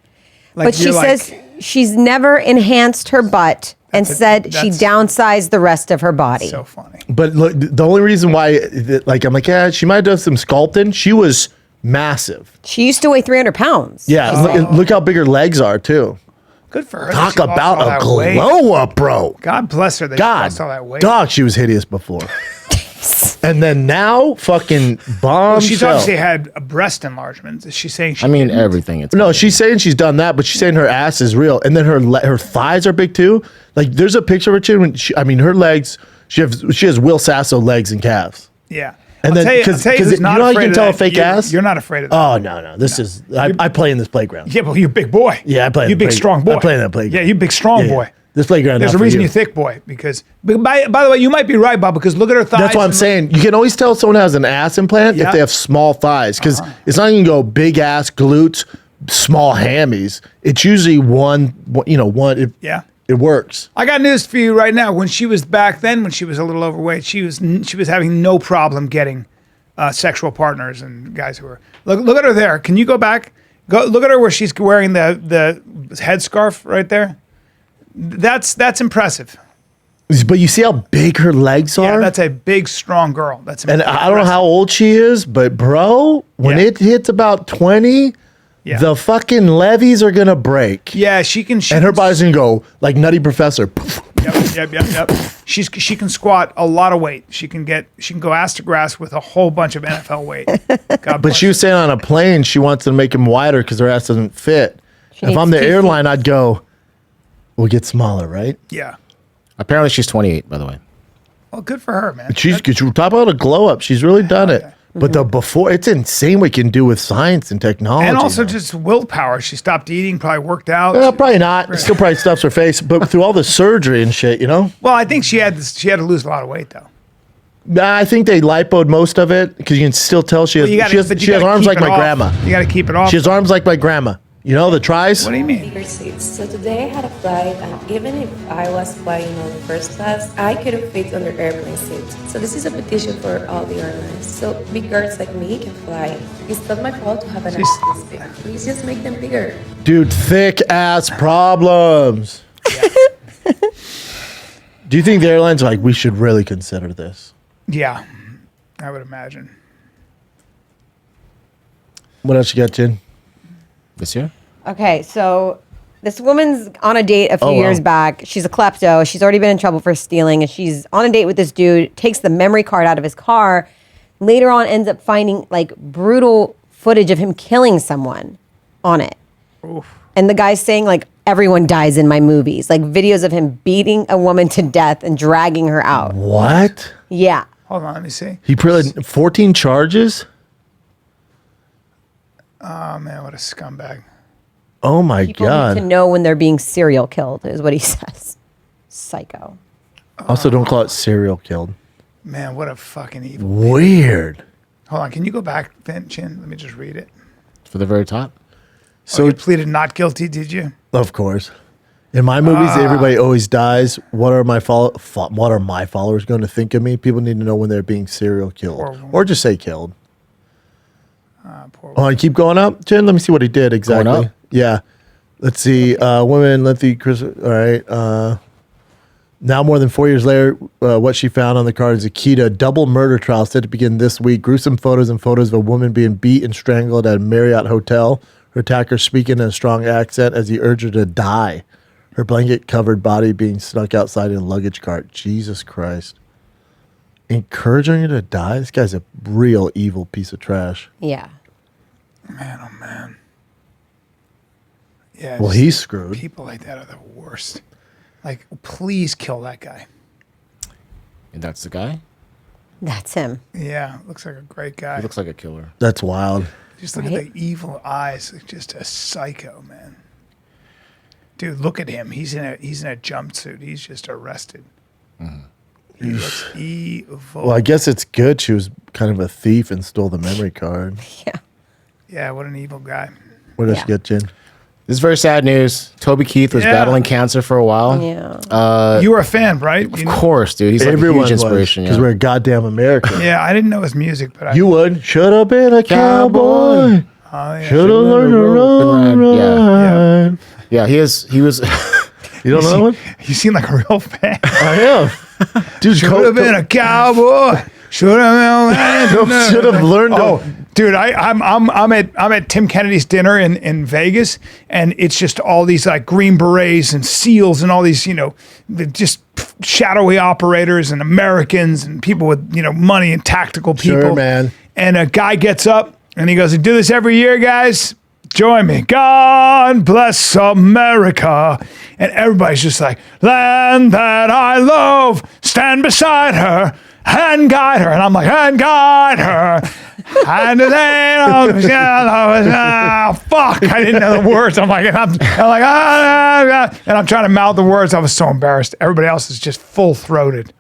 Like, But she you're like- says she's never enhanced her butt and said she that's- downsized the rest of her body. so funny. But look, the only reason why, I'm like, yeah, she might have done some sculpting. She was massive. She used to weigh 300 pounds. Yeah, look how big her legs are, too. Good for her. that Talk she lost all about a that weight. glow up, bro. God bless her. That she God, lost all that weight. dog, she was hideous before. And then now, fucking bomb. Well, she's obviously had a breast enlargement. Is she saying she I mean didn't? everything. It's No, she's saying she's done that, but she's saying her ass is real, and then her thighs are big too. Like there's a picture of her chin when her legs. She has Will Sasso legs and calves. Yeah. And I'll then- tell you, 'cause who's you not know how you afraid can of tell a that? fake ass? You're not afraid of that. Oh no, this is I play in this playground. Yeah, but you're a big boy. Yeah, I play in You the big play- strong boy. I play in that playground. Yeah, you big strong Yeah, boy. This playground. There's not a for reason you. you're thick boy because. But by the way, you might be right, Bob, because look at her thighs. That's what I'm and- saying. You can always tell someone has an ass implant Yeah. if they have small thighs, because it's not even go big ass glutes, small hammies. It's usually one. Yeah. It works. I got news for you right now. When she was back then, when she was a little overweight, she was having no problem getting sexual partners and guys who were look at her there. Can you go back? Go look at her where she's wearing the headscarf right there. That's impressive. But you see how big her legs Yeah, are? that's a big, strong girl. That's And I don't know how old she is, but bro, when Yeah. it hits about 20, Yeah. the fucking levees are gonna break. Yeah, she can. And her body's gonna go like Nutty Professor. Yep. She can squat a lot of weight. She can go ass to grass with a whole bunch of NFL weight. God But bless she was saying on a plane she wants to make him wider because her ass doesn't fit. If needs I'm the two airline, I'd go, we'll get smaller, right? her. Yeah. apparently she's 28, by the way. Well, good for her, man. She's talk about a glow up. She's really done it. But the before, it's insane what you can do with science and technology. And also man. just willpower. She stopped eating, probably worked out. Probably not. Still probably stuffs her face, but through all the surgery and shit, Well, I think she had to lose a lot of weight though. Nah, I think they lipoed most of it because you can still tell she has, You gotta- she has, but you she has gotta arms keep like it my off. grandma. You got to keep it off. She has arms like my grandma. You know, the tries? What do you mean? Bigger seats. So today I had a flight, and even if I was flying on first class, I couldn't fit on the airplane seat. So this is a petition for all the airlines. So big girls like me can fly. It's not my fault to have an ass this big. Please just make them bigger. Dude, thick ass problems. Do you think the airlines are like, we should really consider this? Yeah, I would imagine. What else you got, Jen? This year? Okay, so this woman's on a date a few Oh, wow. years back. She's a klepto. She's already been in trouble for stealing, and she's on a date with this dude, takes the memory card out of his car, later on ends up finding like brutal footage of him killing someone on it. And the guy's saying like, everyone dies in my movies. Like videos of him beating a woman to death and dragging her out. What? Yeah. Hold on, let me see. He put 14 charges? Oh man, what a scumbag. Oh my People need God. to know when they're being serial killed, is what he says. Psycho. Also, don't call it serial killed. Man, what a fucking evil. Weird. Hold on, can you go back, Chin? Let me just read it. For the very top? So you pleaded not guilty, did you? Of course. In my movies, everybody always dies. What are my followers going to think of me? People need to know when they're being serial killed, or just say killed. Oh, and keep going up, Jen. Let me see what he did exactly. Going up? Yeah, let's see. Women, lengthy. All right. Now, more than 4 years later, what she found on the card is a key to a double murder trial set to begin this week. Gruesome photos and photos of a woman being beat and strangled at a Marriott hotel. Her attacker speaking in a strong accent as he urged her to die. Her blanket-covered body being snuck outside in a luggage cart. Jesus Christ. Encouraging her to die? This guy's a real evil piece of trash. Yeah. Man, oh man. Yeah. Well, just he's screwed. People like that are the worst. Like, please kill that guy. And that's the guy? That's him. Yeah, looks like a great guy. He looks like a killer. That's wild. Just look at the evil eyes. Like, just a psycho, man. Dude, look at him. He's in a jumpsuit. He's just arrested. He looks evil. Well, I guess it's good she was kind of a thief and stole the memory card. Yeah. Yeah, what an evil guy. What else Yeah. you get, Jen? This is very sad news. Toby Keith was Yeah. battling cancer for a while. Yeah. You were a fan, right? Of course, dude. He's like a Everyone huge was, inspiration. because Yeah. we're goddamn American. Yeah, I didn't know his music, but You would. Should have been a cowboy. Should have learned to run. Yeah. Ride. Yeah, he was. You don't know that one? you seem like a real fan. I am. Dude, Should have been a cowboy. Should have learned. Oh, dude, I'm at Tim Kennedy's dinner in Vegas, and it's just all these like Green Berets and SEALs and all these just shadowy operators and Americans and people with money and tactical people. Sure, man. And a guy gets up and he goes, "I do this every year, guys. Join me. God bless America." And everybody's just like, "Land that I love, stand beside her and guide her." And I'm like, "And guide her." And then, fuck, I didn't know the words. I'm like, and I'm trying to mouth the words. I was so embarrassed. Everybody else is just full throated.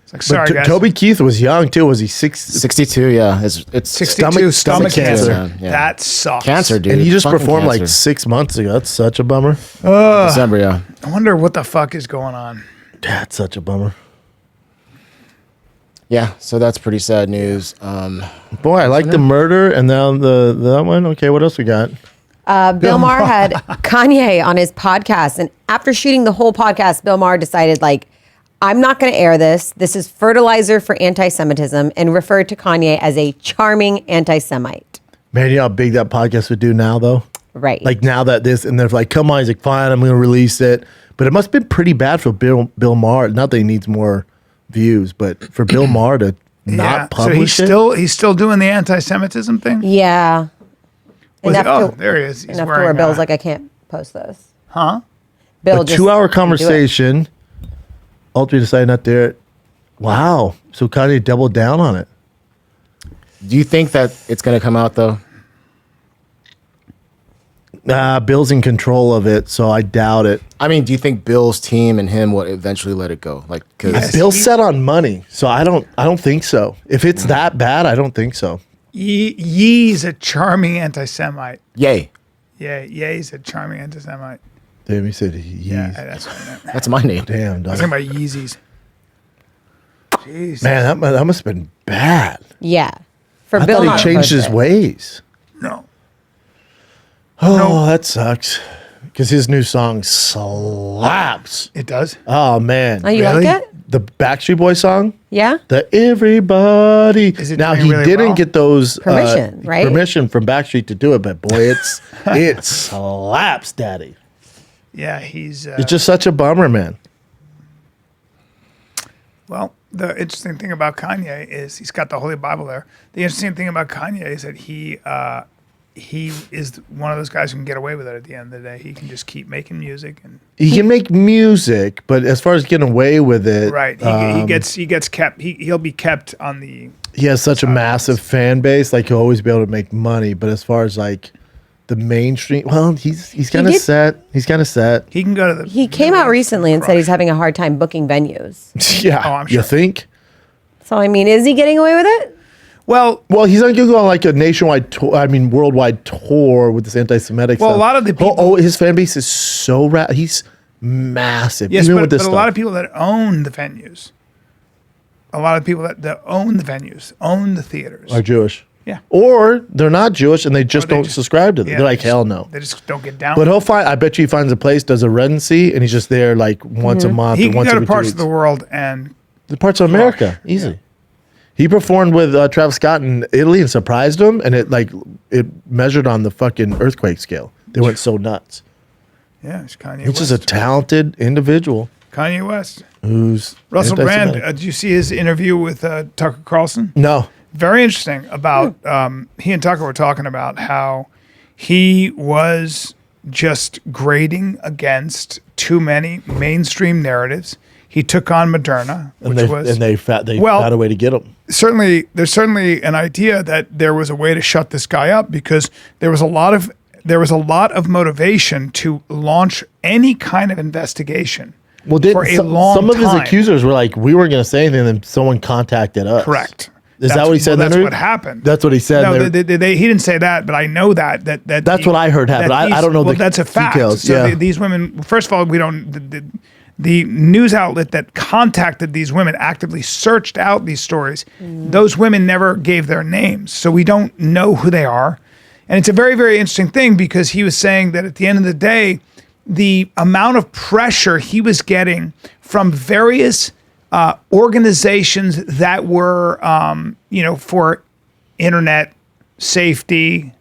It's like, sorry, guys. Toby Keith was young too. Was he 62, yeah. It's 62, stomach cancer. man, yeah. That sucks. Cancer, dude. And he just Fucking performed like cancer. 6 months ago. That's such a bummer. December, yeah. I wonder what the fuck is going on. That's such a bummer. Yeah, so that's pretty sad news. Boy, I like the murder and now the that one. Okay, what else we got? Bill Maher had Kanye on his podcast, and after shooting the whole podcast, Bill Maher decided, like, I'm not going to air this. This is fertilizer for anti-Semitism, and referred to Kanye as a charming anti-Semite. Man, you know how big that podcast would do now, though? Right. Like now that this, and they're like, come on, he's like, fine, I'm going to release it. But it must have been pretty bad for Bill Maher. Not that he needs more views, but for Bill Maher to not publish so he's still doing the anti-Semitism thing. Yeah. There he is. He's enough to wearing where Bill's like, I can't post this. huh? Bill a just 2 hour couldn't do it. conversation. Ultimately decided not to air it. Wow. So Kanye doubled down on it. Do you think that it's going to come out, though? Bill's in control of it, so I doubt it. I mean, do you think Bill's team and him will eventually let it go? Like, because Bill's set on money, so I don't think so. If it's that bad, I don't think so. Ye's a charming anti-Semite. yay, Yeah, Ye's a charming anti-Semite. Damn, he said Yeah, Yeez. that's what I meant. that's my name. Damn, I dog. was talking about Yeezys. Jeez. Man, that must have been bad. Yeah. For I Bill thought not he to changed post his it. ways. No. Oh, that sucks. Because his new song slaps. It does? Oh, man. Oh, you Really? like it? The Backstreet Boy song? Yeah? The Everybody. Is it Now, doing he really didn't well? get those Permission, right? Permission from Backstreet to do it, but boy, it slaps, daddy. Yeah, he's... It's just such a bummer, man. Well, the interesting thing about Kanye is he's got the Holy Bible there. The interesting thing about Kanye is that he is one of those guys who can get away with it at the end of the day. He can just keep making music and He can make music, but as far as getting away with it, right. He gets kept. He'll be kept on the. he has such a massive fan base. Like he'll always be able to make money. But as far as like the mainstream, well, he's kind of did- set. He's kind of set. He can go to the. He came out recently and said he's having a hard time booking venues. Yeah, Oh, I'm you sure. think? So, I mean, is he getting away with it? Well, Well, he's not going to go on like a nationwide tour. I mean, worldwide tour with this anti-Semitic Well, stuff. a lot of the people- his fan base is so he's massive. Yes, even but, with this but a stuff. lot of people that own the venues, own the theaters. are Jewish. Yeah. Or they're not Jewish and they just they don't just- subscribe to them. Yeah, They're like, they just- hell no. They just don't get down. But I bet you he finds a place, does a residency, and he's just there like once a month he or can once go to every 2 parts weeks. of the world and The parts of America, easy. He performed with Travis Scott in Italy and surprised him, and it measured on the fucking earthquake scale. They went so nuts. yeah, it's Kanye He's West. just a talented individual Kanye West. who's Russell Brand, anti-Semitic. did you see his interview with Tucker Carlson? No, Very interesting about he and Tucker were talking about how he was just grading against too many mainstream narratives. He took on Moderna, which they found a way to get him. there's certainly an idea that there was a way to shut this guy up because there was a lot of motivation to launch any kind of investigation. Well, for a long some of his time. accusers were like, we weren't going to say anything, and then someone contacted us. Correct. Is that what he said? in the That's interview? what happened. That's what he said. No, They were- he didn't say that, but I know that That's what I heard happened. I don't know Well, the that's a fact. details, So yeah. these women, first of all, we don't. The news outlet that contacted these women actively searched out these stories. Those women never gave their names, so we don't know who they are. And it's a very, very interesting thing because he was saying that at the end of the day, the amount of pressure he was getting from various organizations that were, for internet safety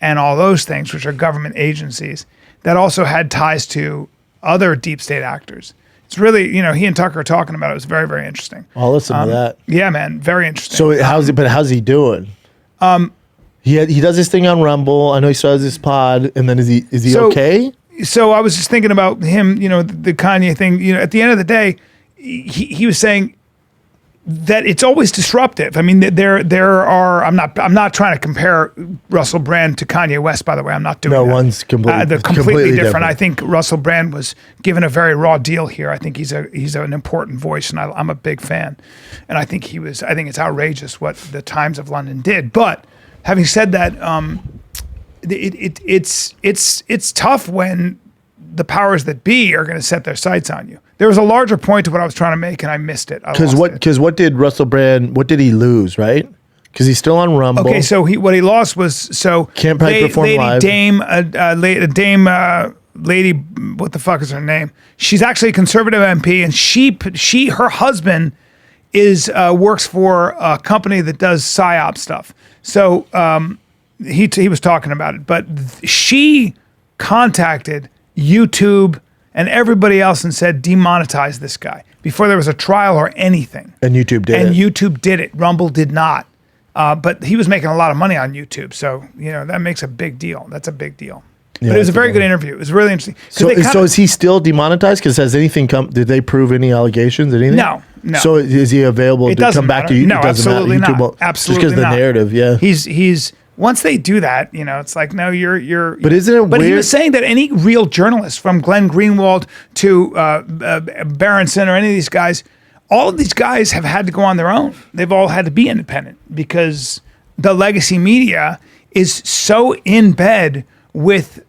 and all those things, which are government agencies, that also had ties to other deep state actors. It's really, he and Tucker are talking about it. It was very, very interesting. I'll listen to that. Yeah, man, very interesting. So how's he doing? He does this thing on Rumble. I know he starts his pod, and then is he So- okay? So I was just thinking about him, the Kanye thing. At the end of the day, he was saying that it's always disruptive. I mean, there are. I'm not trying to compare Russell Brand to Kanye West. By the way, I'm not doing that. No, one's completely they're completely different. different. I think Russell Brand was given a very raw deal here. I think he's an important voice, and I'm a big fan. And I think I think it's outrageous what the Times of London did. But having said that, it's tough when the powers that be are going to set their sights on you. There was a larger point to what I was trying to make, and I missed it. Because what did Russell Brand? What did he lose? Right? Because he's still on Rumble. Okay, so what he lost was Can't probably perform Lady live. Dame Lady, what the fuck is her name? She's actually a conservative MP, and her husband works for a company that does psyop stuff. So he was talking about it, but she contacted YouTube and everybody else and said demonetize this guy before there was a trial or anything. And YouTube did it. YouTube did it. Rumble did not. But he was making a lot of money on YouTube, so that makes a big deal. That's a big deal. Yeah, but it was a that's very a good big interview. It was really interesting. 'Cause So, they kinda- is he still demonetized? Because has anything come? Did they prove any allegations? Anything? No. So is he available It to doesn't come back matter. to you? No, absolutely not. Won't- Absolutely just because not. the narrative, yeah. He's once they do that, it's like no, you're. But isn't it But he weird- was saying that any real journalist, from Glenn Greenwald to Berenson or any of these guys, all of these guys have had to go on their own. They've all had to be independent because the legacy media is so in bed with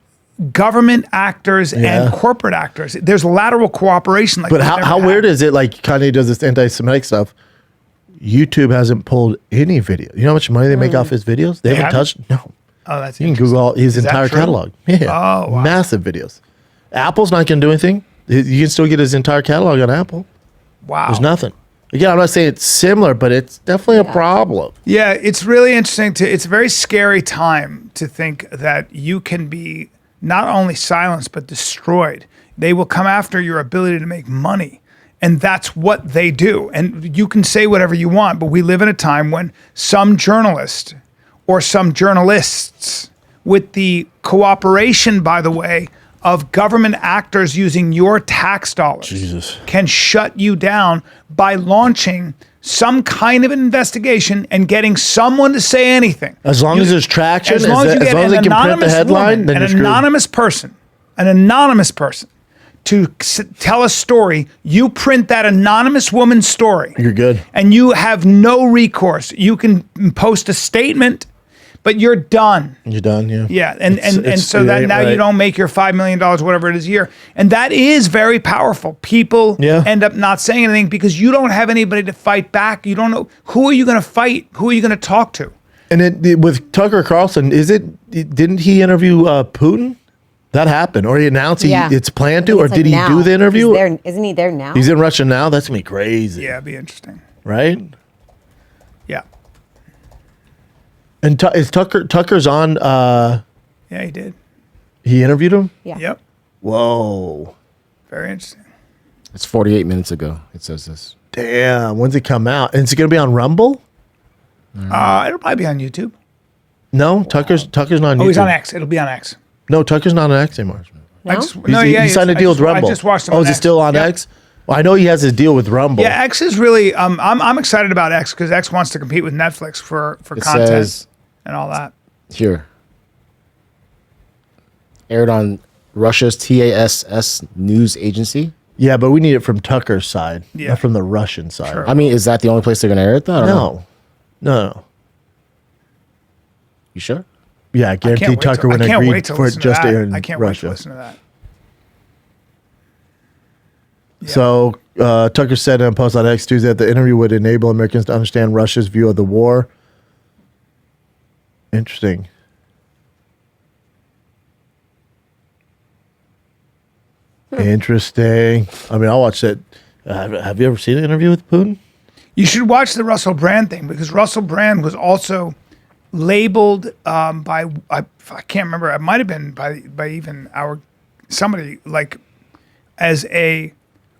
government actors and corporate actors. There's lateral cooperation. Like But we've how never weird had. is it? Like Kanye does this anti-Semitic stuff. YouTube hasn't pulled any video. You know how much money they make off his videos? They haven't haven't? touched. No. Oh, that's You can Google all his Is that entire true? catalog. Yeah. Oh, wow. Massive videos. Apple's not going to do anything. You can still get his entire catalog on Apple. wow. There's nothing. Again, I'm not saying it's similar, but it's definitely a problem. Yeah, it's really interesting it's a very scary time to think that you can be not only silenced but destroyed. They will come after your ability to make money. And that's what they do. And you can say whatever you want, but we live in a time when some journalist or some journalists, with the cooperation, by the way, of government actors using your tax dollars, Jesus. can shut you down by launching some kind of an investigation and getting someone to say anything. As long as there's traction, As long as you as get long as an they can print the anonymous headline, woman, then an you're screwed. anonymous person to tell a story, you print that anonymous woman's story. You're good. And you have no recourse. You can post a statement, but you're done. You're done, yeah. Yeah, and so it that ain't now you right. don't make your $5 million, whatever it is a year. And that is very powerful. People Yeah. end up not saying anything because you don't have anybody to fight back. You don't know, who are you going to fight? Who are you going to talk to? And with Tucker Carlson, didn't he interview Putin? That happened, or he announced it's planned to, or did he do the interview? Isn't he there now? He's in Russia now. That's gonna be crazy. Yeah, it'd be interesting. Right. Yeah. And is Tucker's on? Yeah, he did. He interviewed him. Yeah. Yep. Whoa. Very interesting. It's 48 minutes ago. It says this. Damn. When's it come out? And is it gonna be on Rumble? It'll probably be on YouTube. No, Tucker's not on YouTube. Oh, he's on X. It'll be on X. No, Tucker's not on X anymore. No? He signed a deal with Rumble. I just watched him. Oh, on is it X. still on Yep. X? Well, I know he has his deal with Rumble. Yeah, X is really. I'm excited about X because X wants to compete with Netflix for It content says and all that. here. Aired on Russia's TASS news agency. Yeah, but we need it from Tucker's side, Yeah. not from the Russian side. Sure. I mean, is that the only place they're going to air it, though? I don't know. No. You sure? Yeah, I guarantee wait Tucker till- would I can't agree wait to for it listen to just to air that. in I can't wait to Russia. listen to that. So Tucker said in a post on X Tuesday that the interview would enable Americans to understand Russia's view of the war. Interesting. Interesting. I mean, I'll watch that. Have you ever seen an interview with Putin? You should watch the Russell Brand thing because Russell Brand was also labeled by I can't remember. It might have been by even somebody like as a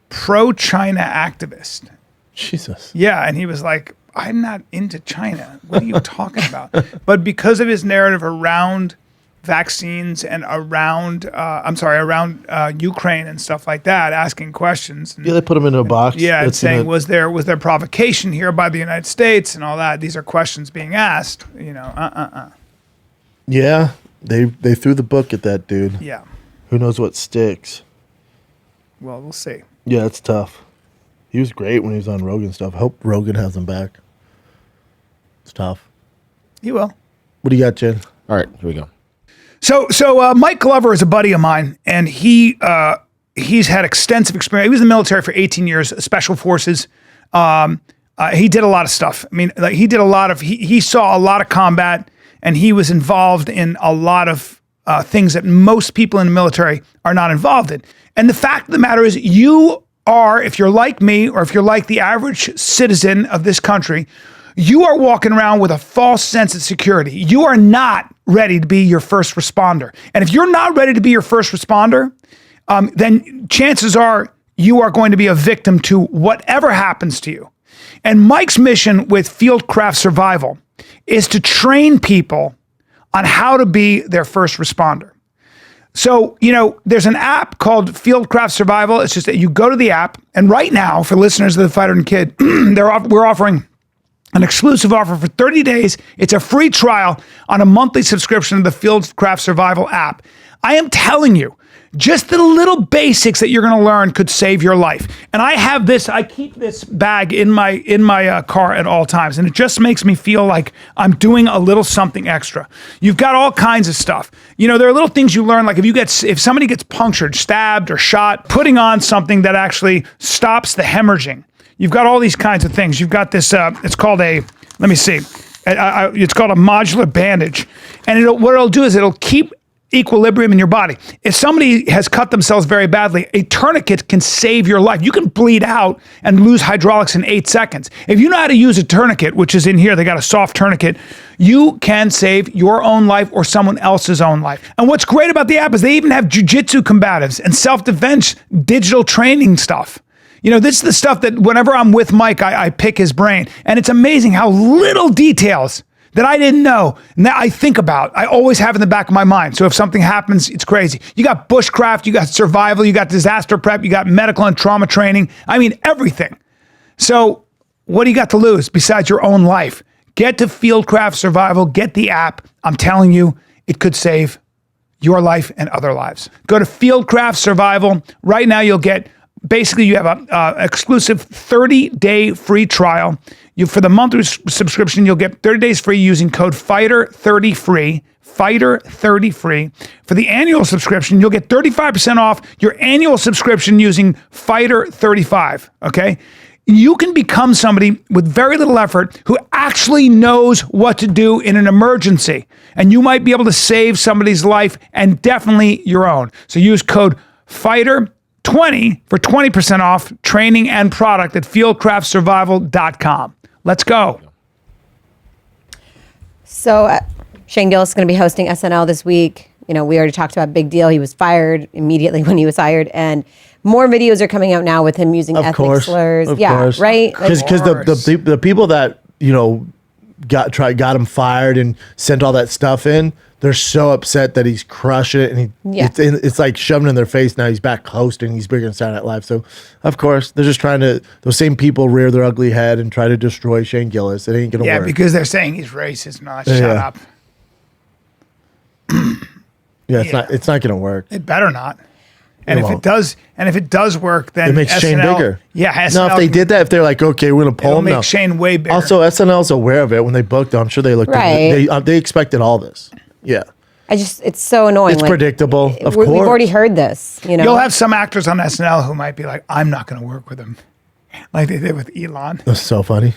pro-China activist. Jesus. Yeah, and he was like, "I'm not into China. What are you talking about?" But because of his narrative around vaccines and around Ukraine and stuff like that, asking questions. And, Yeah, they put him into a box. yeah, and That's in saying it. was there provocation here by the United States and all that. These are questions being asked. Yeah, they threw the book at that dude. Yeah. Who knows what sticks? Well, we'll see. Yeah, it's tough. He was great when he was on Rogan stuff. I hope Rogan has him back. It's tough. He will. What do you got, Jen? All right, here we go. So Mike Glover is a buddy of mine, and he's had extensive experience. He was in the military for 18 years, special forces. He did a lot of stuff. I mean, like he saw a lot of combat, and he was involved in a lot of things that most people in the military are not involved in. And the fact of the matter is, you are, if you're like me, or if you're like the average citizen of this country, you are walking around with a false sense of security. You are not ready to be your first responder. And if you're not ready to be your first responder, then chances are you are going to be a victim to whatever happens to you. And Mike's mission with Fieldcraft Survival is to train people on how to be their first responder. So, there's an app called Fieldcraft Survival. It's just that you go to the app, and right now, for listeners of The Fighter and Kid, we're offering an exclusive offer for 30 days. It's a free trial on a monthly subscription to the Fieldcraft Survival app. I am telling you, just the little basics that you're going to learn could save your life. And I keep this bag in my car at all times, and it just makes me feel like I'm doing a little something extra. You've got all kinds of stuff. There are little things you learn, like if somebody gets punctured, stabbed, or shot, putting on something that actually stops the hemorrhaging. You've got all these kinds of things. You've got this, it's called it's called a modular bandage. And what it'll do is it'll keep equilibrium in your body. If somebody has cut themselves very badly, a tourniquet can save your life. You can bleed out and lose hydraulics in 8 seconds. If you know how to use a tourniquet, which is in here, they got a soft tourniquet, you can save your own life or someone else's own life. And what's great about the app is they even have jiu-jitsu combatives and self-defense digital training stuff. This is the stuff that whenever I'm with Mike, I pick his brain. And it's amazing how little details that I didn't know, and that I think about, I always have in the back of my mind. So if something happens, it's crazy. You got bushcraft, you got survival, you got disaster prep, you got medical and trauma training. I mean, everything. So what do you got to lose besides your own life? Get to Fieldcraft Survival, get the app. I'm telling you, it could save your life and other lives. Go to Fieldcraft Survival. Right now, you'll get, basically you have an exclusive 30-day free trial. For the monthly subscription, you'll get 30 days free using code FIGHTER30FREE. FIGHTER30FREE. For the annual subscription, you'll get 35% off your annual subscription using FIGHTER35. Okay? You can become somebody with very little effort who actually knows what to do in an emergency. And you might be able to save somebody's life and definitely your own. So use code FIGHTER20 for 20% off training and product at fieldcraftsurvival.com. Let's go. So Shane Gillis is going to be hosting SNL this week. You know, we already talked about Big Deal. He was fired immediately when he was hired, and more videos are coming out now with him using ethnic slurs. Of Yeah, course. right. Because the people that got him fired and sent all that stuff in, they're so upset that he's crushing it, and it's like shoving in their face. Now he's back hosting. He's bigger than Saturday Night Live. So of course they're just trying to. Those same people rear their ugly head and try to destroy Shane Gillis. It ain't gonna work. Yeah, because they're saying he's racist. No, shut up. Yeah, it's not gonna work. It better not. And if it does work, then It makes SNL, Shane bigger. Yeah, SNL, Now, if they did that, if they're like, okay, we're gonna pull it'll him make now. Shane way bigger. Also, SNL's aware of it when they booked him. I'm sure they looked. Right. They expected all this. Yeah, it's so annoying. it's predictable. Of course, We've already heard this. You know, you'll have some actors on SNL who might be like, I'm not going to work with him, like they did with Elon. That's so funny.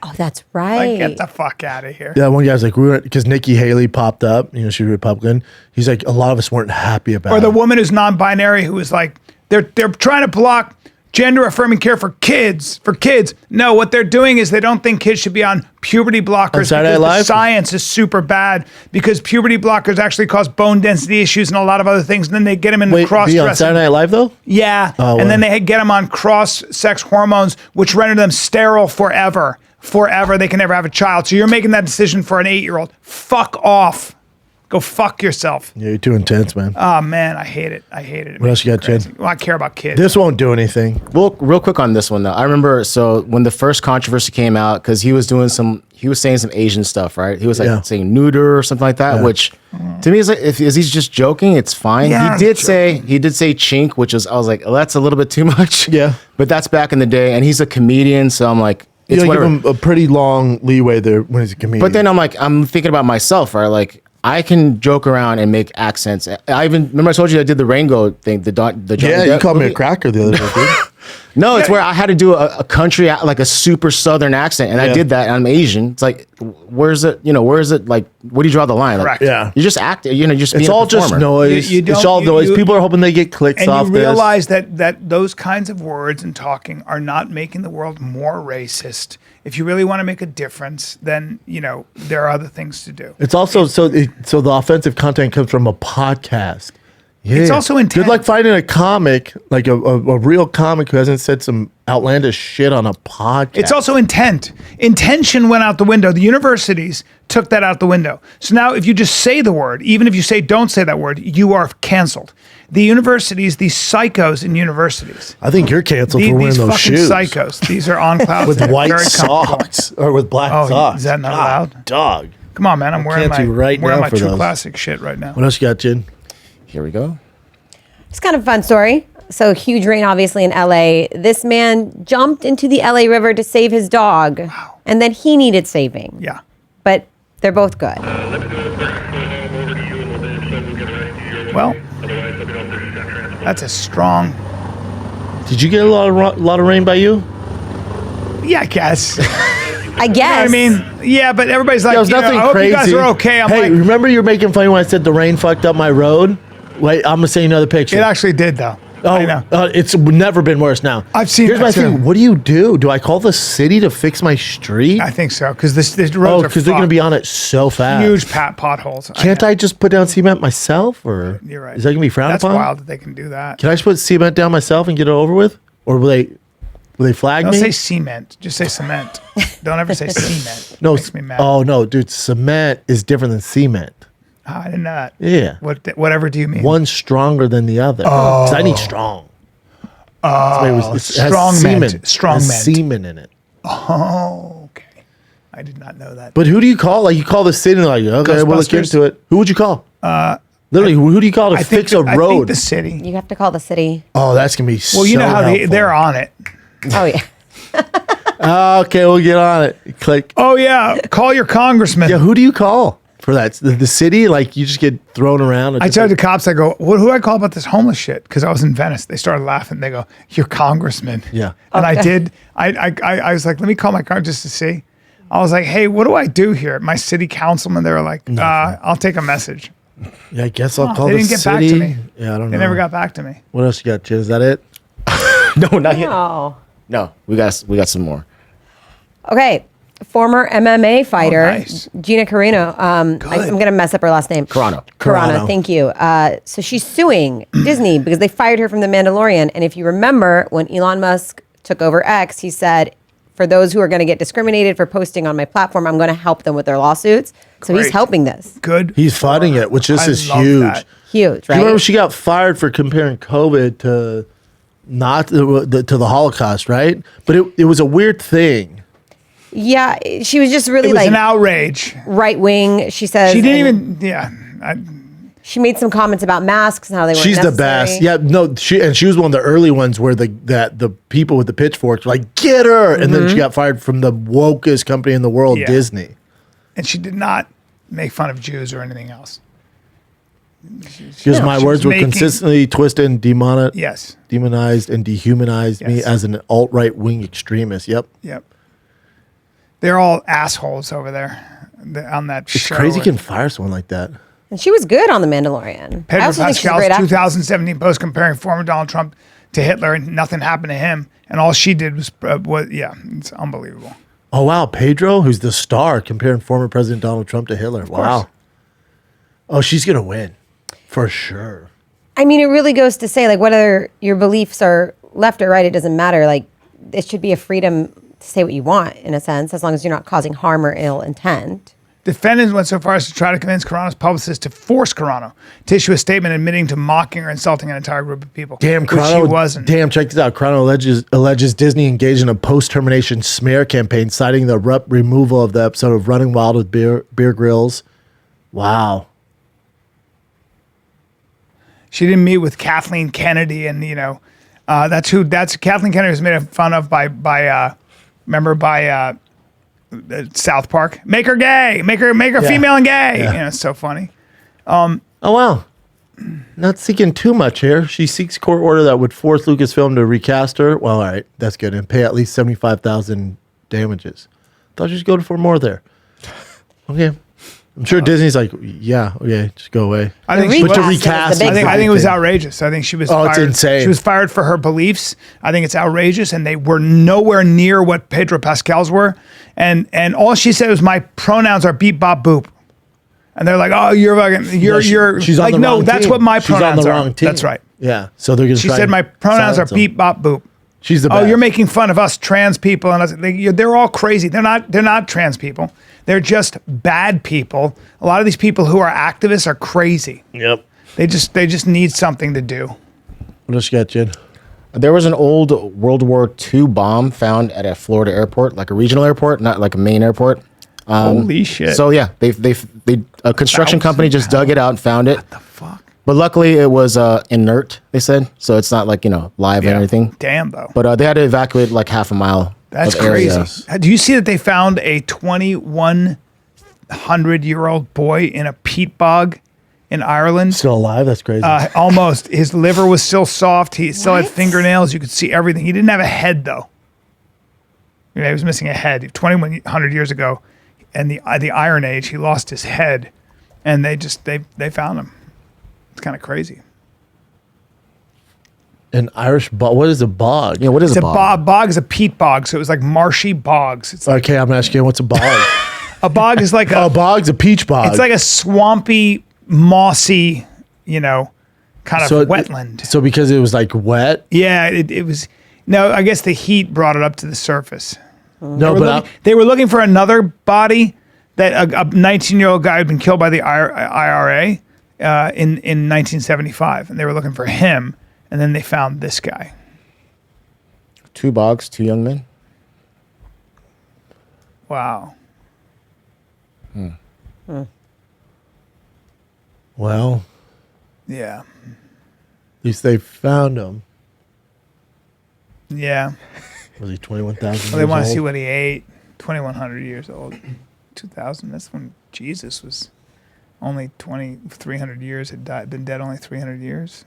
Oh, that's right. Like, get the fuck out of here. Yeah, one guy's like, because Nikki Haley popped up. You know, she's a Republican. He's like, a lot of us weren't happy about it. Or the woman who's non-binary who was like, they're trying to block gender-affirming care for kids. No, what they're doing is they don't think kids should be on puberty blockers Saturday because Night the Live? science is super bad, because puberty blockers actually cause bone density issues and a lot of other things, and then they get them in Wait, be on cross-dressing. Saturday Night Live though? Yeah, Oh, and then wow. they get them on cross-sex hormones, which render them sterile forever. They can never have a child. So you're making that decision for an 8-year-old. Fuck off. Go fuck yourself. Yeah, you're too intense, man. Oh, man, I hate it. It What else you got, crazy. Jen? Well, I care about kids. This won't do anything. Well, real quick on this one though. I remember when the first controversy came out, because he was saying some Asian stuff, right? He was like saying neuter or something like that, which to me is like, if he's just joking, it's fine. Yeah, he did say chink, which is, I was like, oh, that's a little bit too much. Yeah. But that's back in the day, and he's a comedian, so I'm like, You it's give whatever. him a pretty long leeway there when he's a comedian. But then I'm thinking about myself, right? Like, I can joke around and make accents. I even remember I told you I did the Rango thing, the Johnny yeah, you Depp called me movie. a cracker the other day, dude. No, it's where I had to do a country, like a super southern accent, and I did that. And I'm Asian. It's like, where's it? Like, where do you draw the line? Like, Correct. Yeah. you just act. Just It's being a all just performer. noise. You It's don't- all noise. you- People are hoping they get clicks And off you this. realize that those kinds of words and talking are not making the world more racist. If you really want to make a difference, then there are other things to do. It's also so the offensive content comes from a podcast. Yeah. It's also Good intent. luck finding a comic, like a real comic who hasn't said some outlandish shit on a podcast. It's also intent. Intention went out the window. The universities took that out the window. So now if you just say the word, even if you say don't say that word, you are canceled. The universities, these psychos in universities. I think you're canceled for wearing These those fucking shoes psychos. These are on clouds. with They're white very comfortable. socks or with black Oh, socks. is that not God, allowed? Dog. Come on, man. I'm wearing cancel you right wearing now my for True those. Classic shit right now. What else you got, Jen? Here we go. It's kind of a fun story. So huge rain, obviously, in LA. This man jumped into the LA River to save his dog, and then he needed saving. Yeah. But they're both good. Well, that's a strong. Did you get a lot of rain by you? Yeah, I guess. I guess. I mean, yeah, but everybody's like, There was nothing I hope crazy. you guys are okay. I'm hey, like, remember you were making fun when I said the rain fucked up my road? Wait, I'm gonna say another picture. it actually did though. Oh, I know. It's never been worse now. I've seen Here's that my too. thing. What do you do? Do I call the city to fix my street? I think so because this roads Oh, are because they're going to be on it so fast. huge potholes. Can't I just put down cement myself, or You're right. is that going to be frowned That's upon? wild that they can do that. Can I just put cement down myself and get it over with, or will they flag Don't me? say cement. Just say cement. Don't ever say cement. no, Makes me mad. oh no, dude, cement is different than cement. I didn't know that. Yeah, Whatever do you mean? one's stronger than the other. 'Cause I need strong. Oh, strong meant. semen in it. Oh, okay. I did not know that. But who do you call? Like you call the city, and like, okay, we'll look Ghostbusters? into it. Who would you call? Literally, who do you call to fix a I think road? the city. You have to call the city. Oh, that's gonna be Well, you so know how helpful. they're on it. Oh, yeah. Okay, we'll get on it. Click. Oh yeah, call your congressman. Yeah, who do you call for that? The city? Like you just get thrown around? I told the cops, I go, who do I call about this homeless shit? Because I was in Venice. They started laughing. They go, your congressman. Yeah. And I did. I was like, let me call my car just to see. I was like, hey, what do I do here? My city councilman, they were like, I'll take a message. Yeah, I guess I'll call They the didn't get city. back to me. Yeah, I don't know. They never got back to me. What else you got, Chid? Is that it? No, not yet. Oh. No, we got some more. Okay. Former MMA fighter, nice. Gina Carano. I'm going to mess up her last name. Carano. Carano, thank you. So she's suing Disney because they fired her from The Mandalorian. And if you remember, when Elon Musk took over X, he said, for those who are going to get discriminated for posting on my platform, I'm going to help them with their lawsuits. So he's Great. helping this. Good. He's fighting it, which I is love huge. that. Huge, Do right? you remember she got fired for comparing COVID to not to the Holocaust, right? But it was a weird thing. Yeah, she was just really It was like an outrage. right wing. She says She didn't and even, yeah. She made some comments about masks and how they weren't She's the necessary. best. Yeah, no, she was one of the early ones where the people with the pitchforks were like, get her, and then she got fired from the wokest company in the world, Yeah. Disney. And she did not make fun of Jews or anything else. Because my she words was were making- consistently twisted and Yes. demonized and dehumanized me Yes. as an alt-right wing extremist. Yep. Yep. They're all assholes over there on that It's show. crazy you can fire someone like that. And she was good on The Mandalorian. I Pedro also think she's a Pascal's great actress. 2017 post comparing former Donald Trump to Hitler, and nothing happened to him. And all she did was, it's unbelievable. Oh, wow. Pedro, who's the star, comparing former President Donald Trump to Hitler. Wow. Oh, she's going to win. For sure. I mean, it really goes to say, like, whether your beliefs are left or right, it doesn't matter. Like, it should be a freedom to say what you want, in a sense, as long as you're not causing harm or ill intent. Defendants went so far as to try to convince Carano's publicist to force Carano to issue a statement admitting to mocking or insulting an entire group of people. Damn, which Carano. he wasn't. Damn, check this out. Carano alleges Disney engaged in a post-termination smear campaign, citing the abrupt removal of the episode of Running Wild with Beer Grylls. Wow. She didn't meet with Kathleen Kennedy, and that's Kathleen Kennedy was made fun of by South Park. Make her gay, make her female and gay. Yeah. It's so funny. Oh, wow. Not seeking too much here. She seeks court order that would force Lucasfilm to recast her. Well, all right, that's good, and pay at least $75,000 damages. Thought you should go for more there. Okay. I'm sure Disney's like, yeah, okay, just go away. I think The she was, But to recast was recast, the big I think it was thing. outrageous. I think she was Oh, fired. it's insane. She was fired for her beliefs. I think it's outrageous, and they were nowhere near what Pedro Pascal's were. And all she said was, "My pronouns are beep bop boop," and they're like, "Oh, you're fucking, you're." She's on like, the no, wrong that's team. what my She's on pronouns the are. wrong team. That's right. Yeah. So they're gonna. She try said, and "My pronouns are silence them. beep bop boop." She's the Oh, best. you're making fun of us trans people, and I was like, they're all crazy. They're not trans people. They're just bad people. A lot of these people who are activists are crazy. Yep. They just need something to do. What else you got, Jid? There was an old World War II bomb found at a Florida airport, like a regional airport, not like a main airport. Holy shit! So yeah, they a construction company just dug it out and found it. What the fuck? But luckily, it was inert. They said so. It's not like live and everything. Damn though. But they had to evacuate like half a mile. That's of area. crazy. Do you see that they found a 2,100-year-old boy in a peat bog in Ireland? Still alive? That's crazy. Almost. His liver was still soft. He still had What? fingernails. You could see everything. He didn't have a head though. He was missing a head. 2,100 years ago, in the Iron Age, he lost his head, and they found him. It's kind of crazy. An Irish bog. What is a bog? Yeah, what is It's a a bomb? bog is a peat bog, so it was like marshy bogs. It's like, Okay, I'm asking, what's a bog? a bog is like A bog's a peach bog. it's like a swampy, mossy, kind of wetland. So because it was like wet. Yeah, it was. No, I guess the heat brought it up to the surface. No, but They were looking for another body that a 19-year-old guy had been killed by the IRA in 1975, and they were looking for him, and then they found this guy. 2 bogs, 2 young men. Wow. well, Yeah. at least they found him. Yeah. Was he 21,000? Well, they want to see what he ate. 2,100 years old. 2,000. That's when Jesus was only 2,300 years. Been dead only 300 years.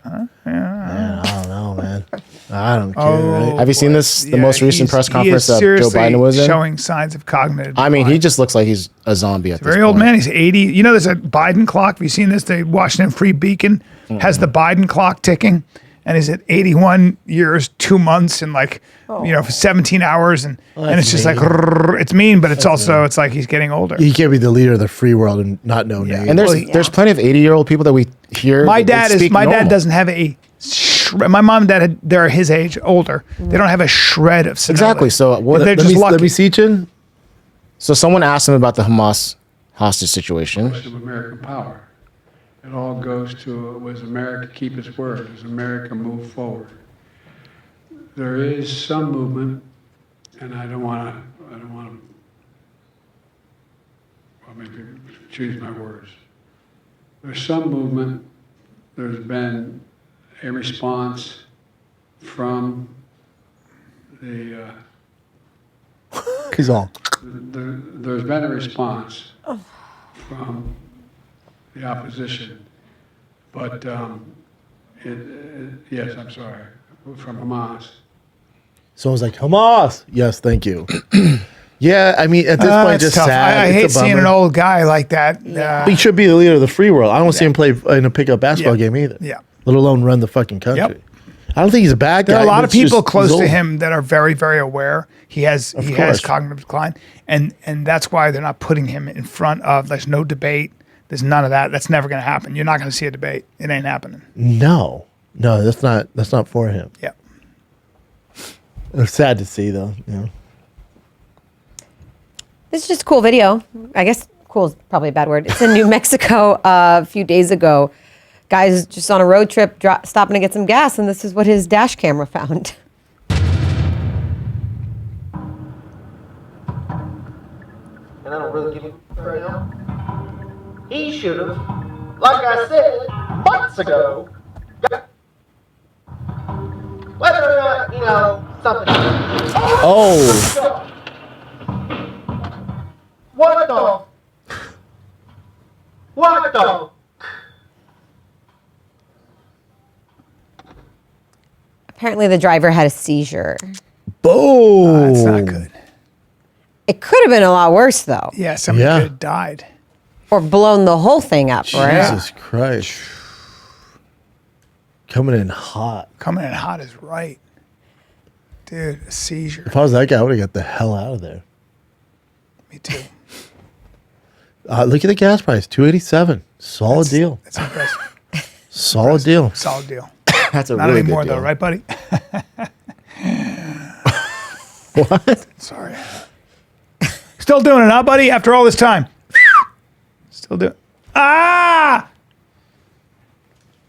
Man, I don't know, man. I don't care. Oh, Right? Have you seen this? The most recent press conference that Joe seriously Biden was in. showing signs of cognitive. I mean, he decline. just looks like he's a zombie at this Very old point. man. He's 80. You know, there's a Biden clock. Have you seen this? The Washington Free Beacon has the Biden clock ticking, and he's at 81 years, 2 months, and for 17 hours, and it's just mean. like it's mean, but it's also it's like he's getting older. He can't be the leader of the free world and not know names. And there's plenty of 80-year-old people that we hear. My that dad speak my dad normal. doesn't have a. My mom and dad they're his age, older. They don't have a shred of senility. Exactly. So what? They're just lucky. Let me see, Chin. So someone asked him about the Hamas hostage situation. Question of American power. It all goes to, was America keep its word? Does America move forward? There is some movement, and I don't want to, well, maybe choose my words. There's some movement. There's been a response from the, He's all. there's been a response from the opposition, but yes, I'm sorry, from Hamas. So I was like, Hamas. Yes, thank you. Yeah, I mean, at this point, It's just tough. sad. I It's hate a seeing bummer. an old guy like that. He should be the leader of the free world. I don't see him play in a pickup basketball game either. Yeah. Let alone run the fucking country. Yep. I don't think he's a bad guy. There are a lot but of it's just- people he's close to old. him that are very, very aware. He has course. cognitive decline, and that's why they're not putting him in front of. There's no debate. There's none of that. That's never going to happen. You're not going to see a debate. It ain't happening. No, that's not for him. Yeah. It's sad to see though. You know. This is just a cool video. I guess cool is probably a bad word. It's in New Mexico a few days ago. Guy's just on a road trip, stopping to get some gas, and this is what his dash camera found. And I don't really give a right now. He should have, like I said months ago, got, whether or not, something. Oh, What the? What the? Apparently, the driver had a seizure. boom. That's not good. It could have been a lot worse, though, Yeah, somebody Yeah. could have died. or blown the whole thing up, right? Jesus Christ. Coming in hot. Coming in hot is right. Dude, a seizure. If I was that guy, I would have got the hell out of there. Me too. Look at the gas price, $2.87. Solid deal. That's impressive. Solid deal. Solid deal. That's a Not really good anymore, deal. though, right, buddy? What? Sorry. Still doing it, huh, buddy? After all this time. Still doing. Ah!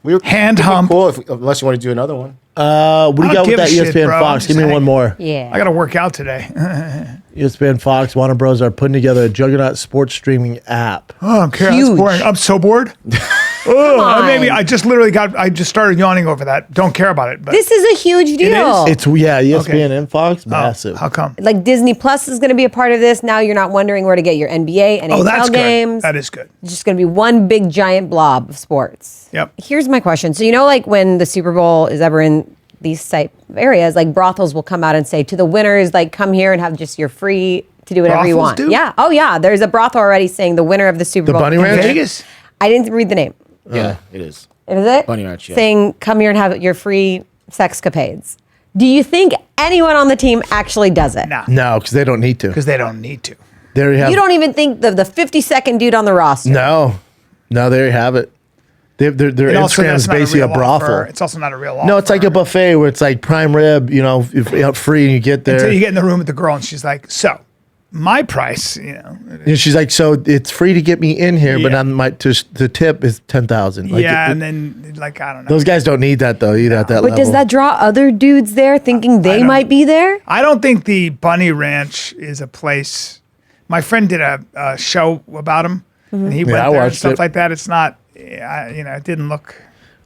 We were Hand it'd be hump. Cool unless you want to do another one. What do I you don't got with give that a shit, ESPN bro. Fox? I'm Give me saying. one more. Yeah. I got to work out today. ESPN Fox, Warner Bros. Are putting together a juggernaut sports streaming app. Oh, I'm curious. Huge. That's boring. I'm so bored. I just started yawning over that. Don't care about it. But This is a huge deal. It's ESPN Okay. and Fox, massive. how come? Like Disney Plus is going to be a part of this. Now you're not wondering where to get your NBA, NHL Oh, that's games. good. That is good. It's just going to be one big giant blob of sports. Yep. Here's my question. So, like when the Super Bowl is ever in these type of areas, like brothels will come out and say to the winners, like, come here and have just your free to do whatever you Brothels want. do? Yeah. Oh, yeah. There's a brothel already saying the winner of the Super The Bowl. Bunny can Ranch? get- Vegas? I didn't read the name. Yeah, it is. Is it? Bunny Ranch, yeah. Saying, come here and have your free sexcapades. Do you think anyone on the team actually does it? Nah. No, because they don't need to. Because they don't need to. There you have You don't even think the 52nd dude on the roster. No, there you have it. Their And also, Instagram that's is not a basically a real brothel. offer. It's also not a real offer. No, it's like a buffet where it's like prime rib, if free and you get there. Until you get in the room with the girl and she's like, so, my price, And she's like, so it's free to get me in here, but Yeah. on the tip is 10,000. Like, yeah, and then, like, I don't know. those guys don't need that though either at that But level. does that draw other dudes there thinking they don't- might be there? I don't think the Bunny Ranch is a place. My friend did a show about him, and he went I there and watched stuff it. like that. It's not, it didn't look.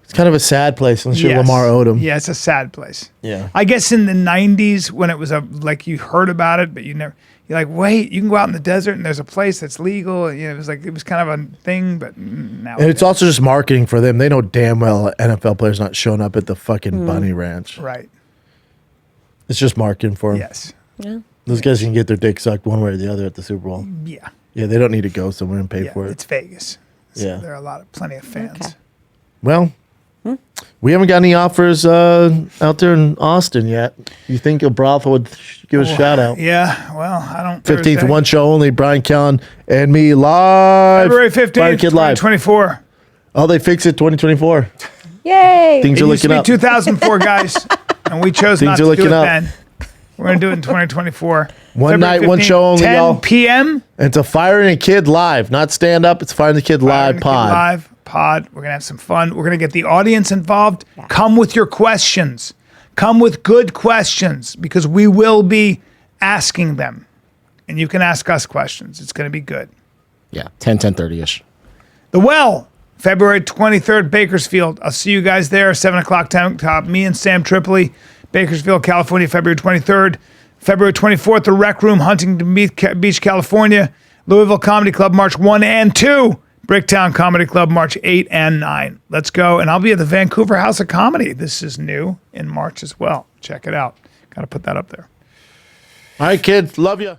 It's kind of a sad place unless you're Yes. Lamar Odom. Yeah, it's a sad place. Yeah. I guess in the 90s when it was like you heard about it, but you're like, wait, you can go out in the desert and there's a place that's legal. You know, it was kind of a thing, but now And it's also just marketing for them. They know damn well NFL players not showing up at the fucking bunny ranch. right. It's just marketing for them. Yes. Yeah. Those guys can get their dick sucked one way or the other at the Super Bowl. Yeah. Yeah, they don't need to go somewhere and pay Yeah. for it. It's Vegas. So Yeah. there are plenty of fans. Okay. Well, we haven't got any offers out there in Austin yet. You think a brothel would give a shout out? Yeah. Well, I don't. 15th, Thursday. one show only. Bryan Callen and me live. February Bryan 15th, Kid live. 2024. Oh, they fixed it 2024. Yay! Things It are used to looking be up. 2004, guys, and we chose Things not are to do looking it up. then. We're gonna do it in 2024. One February night, one 15th, show only, 10 y'all. p.m. And it's a Firing a Kid live, not stand up. It's Firing the Kid live pod. Live pod. We're gonna have some fun. We're gonna get the audience involved. Come with your questions. Come with good questions because we will be asking them, and you can ask us questions. It's gonna be good. Yeah, 10:30ish. The Well, February 23rd, Bakersfield. I'll see you guys there, 7 o'clock time top. Me and Sam Tripoli, Bakersfield, California, February 23rd. February 24th, the Rec Room, Huntington Beach, California. Louisville Comedy Club, March 1 and 2. Bricktown Comedy Club, March 8 and 9. Let's go. And I'll be at the Vancouver House of Comedy. This is new in March as well. Check it out. Got to put that up there. All right, kids. Love you.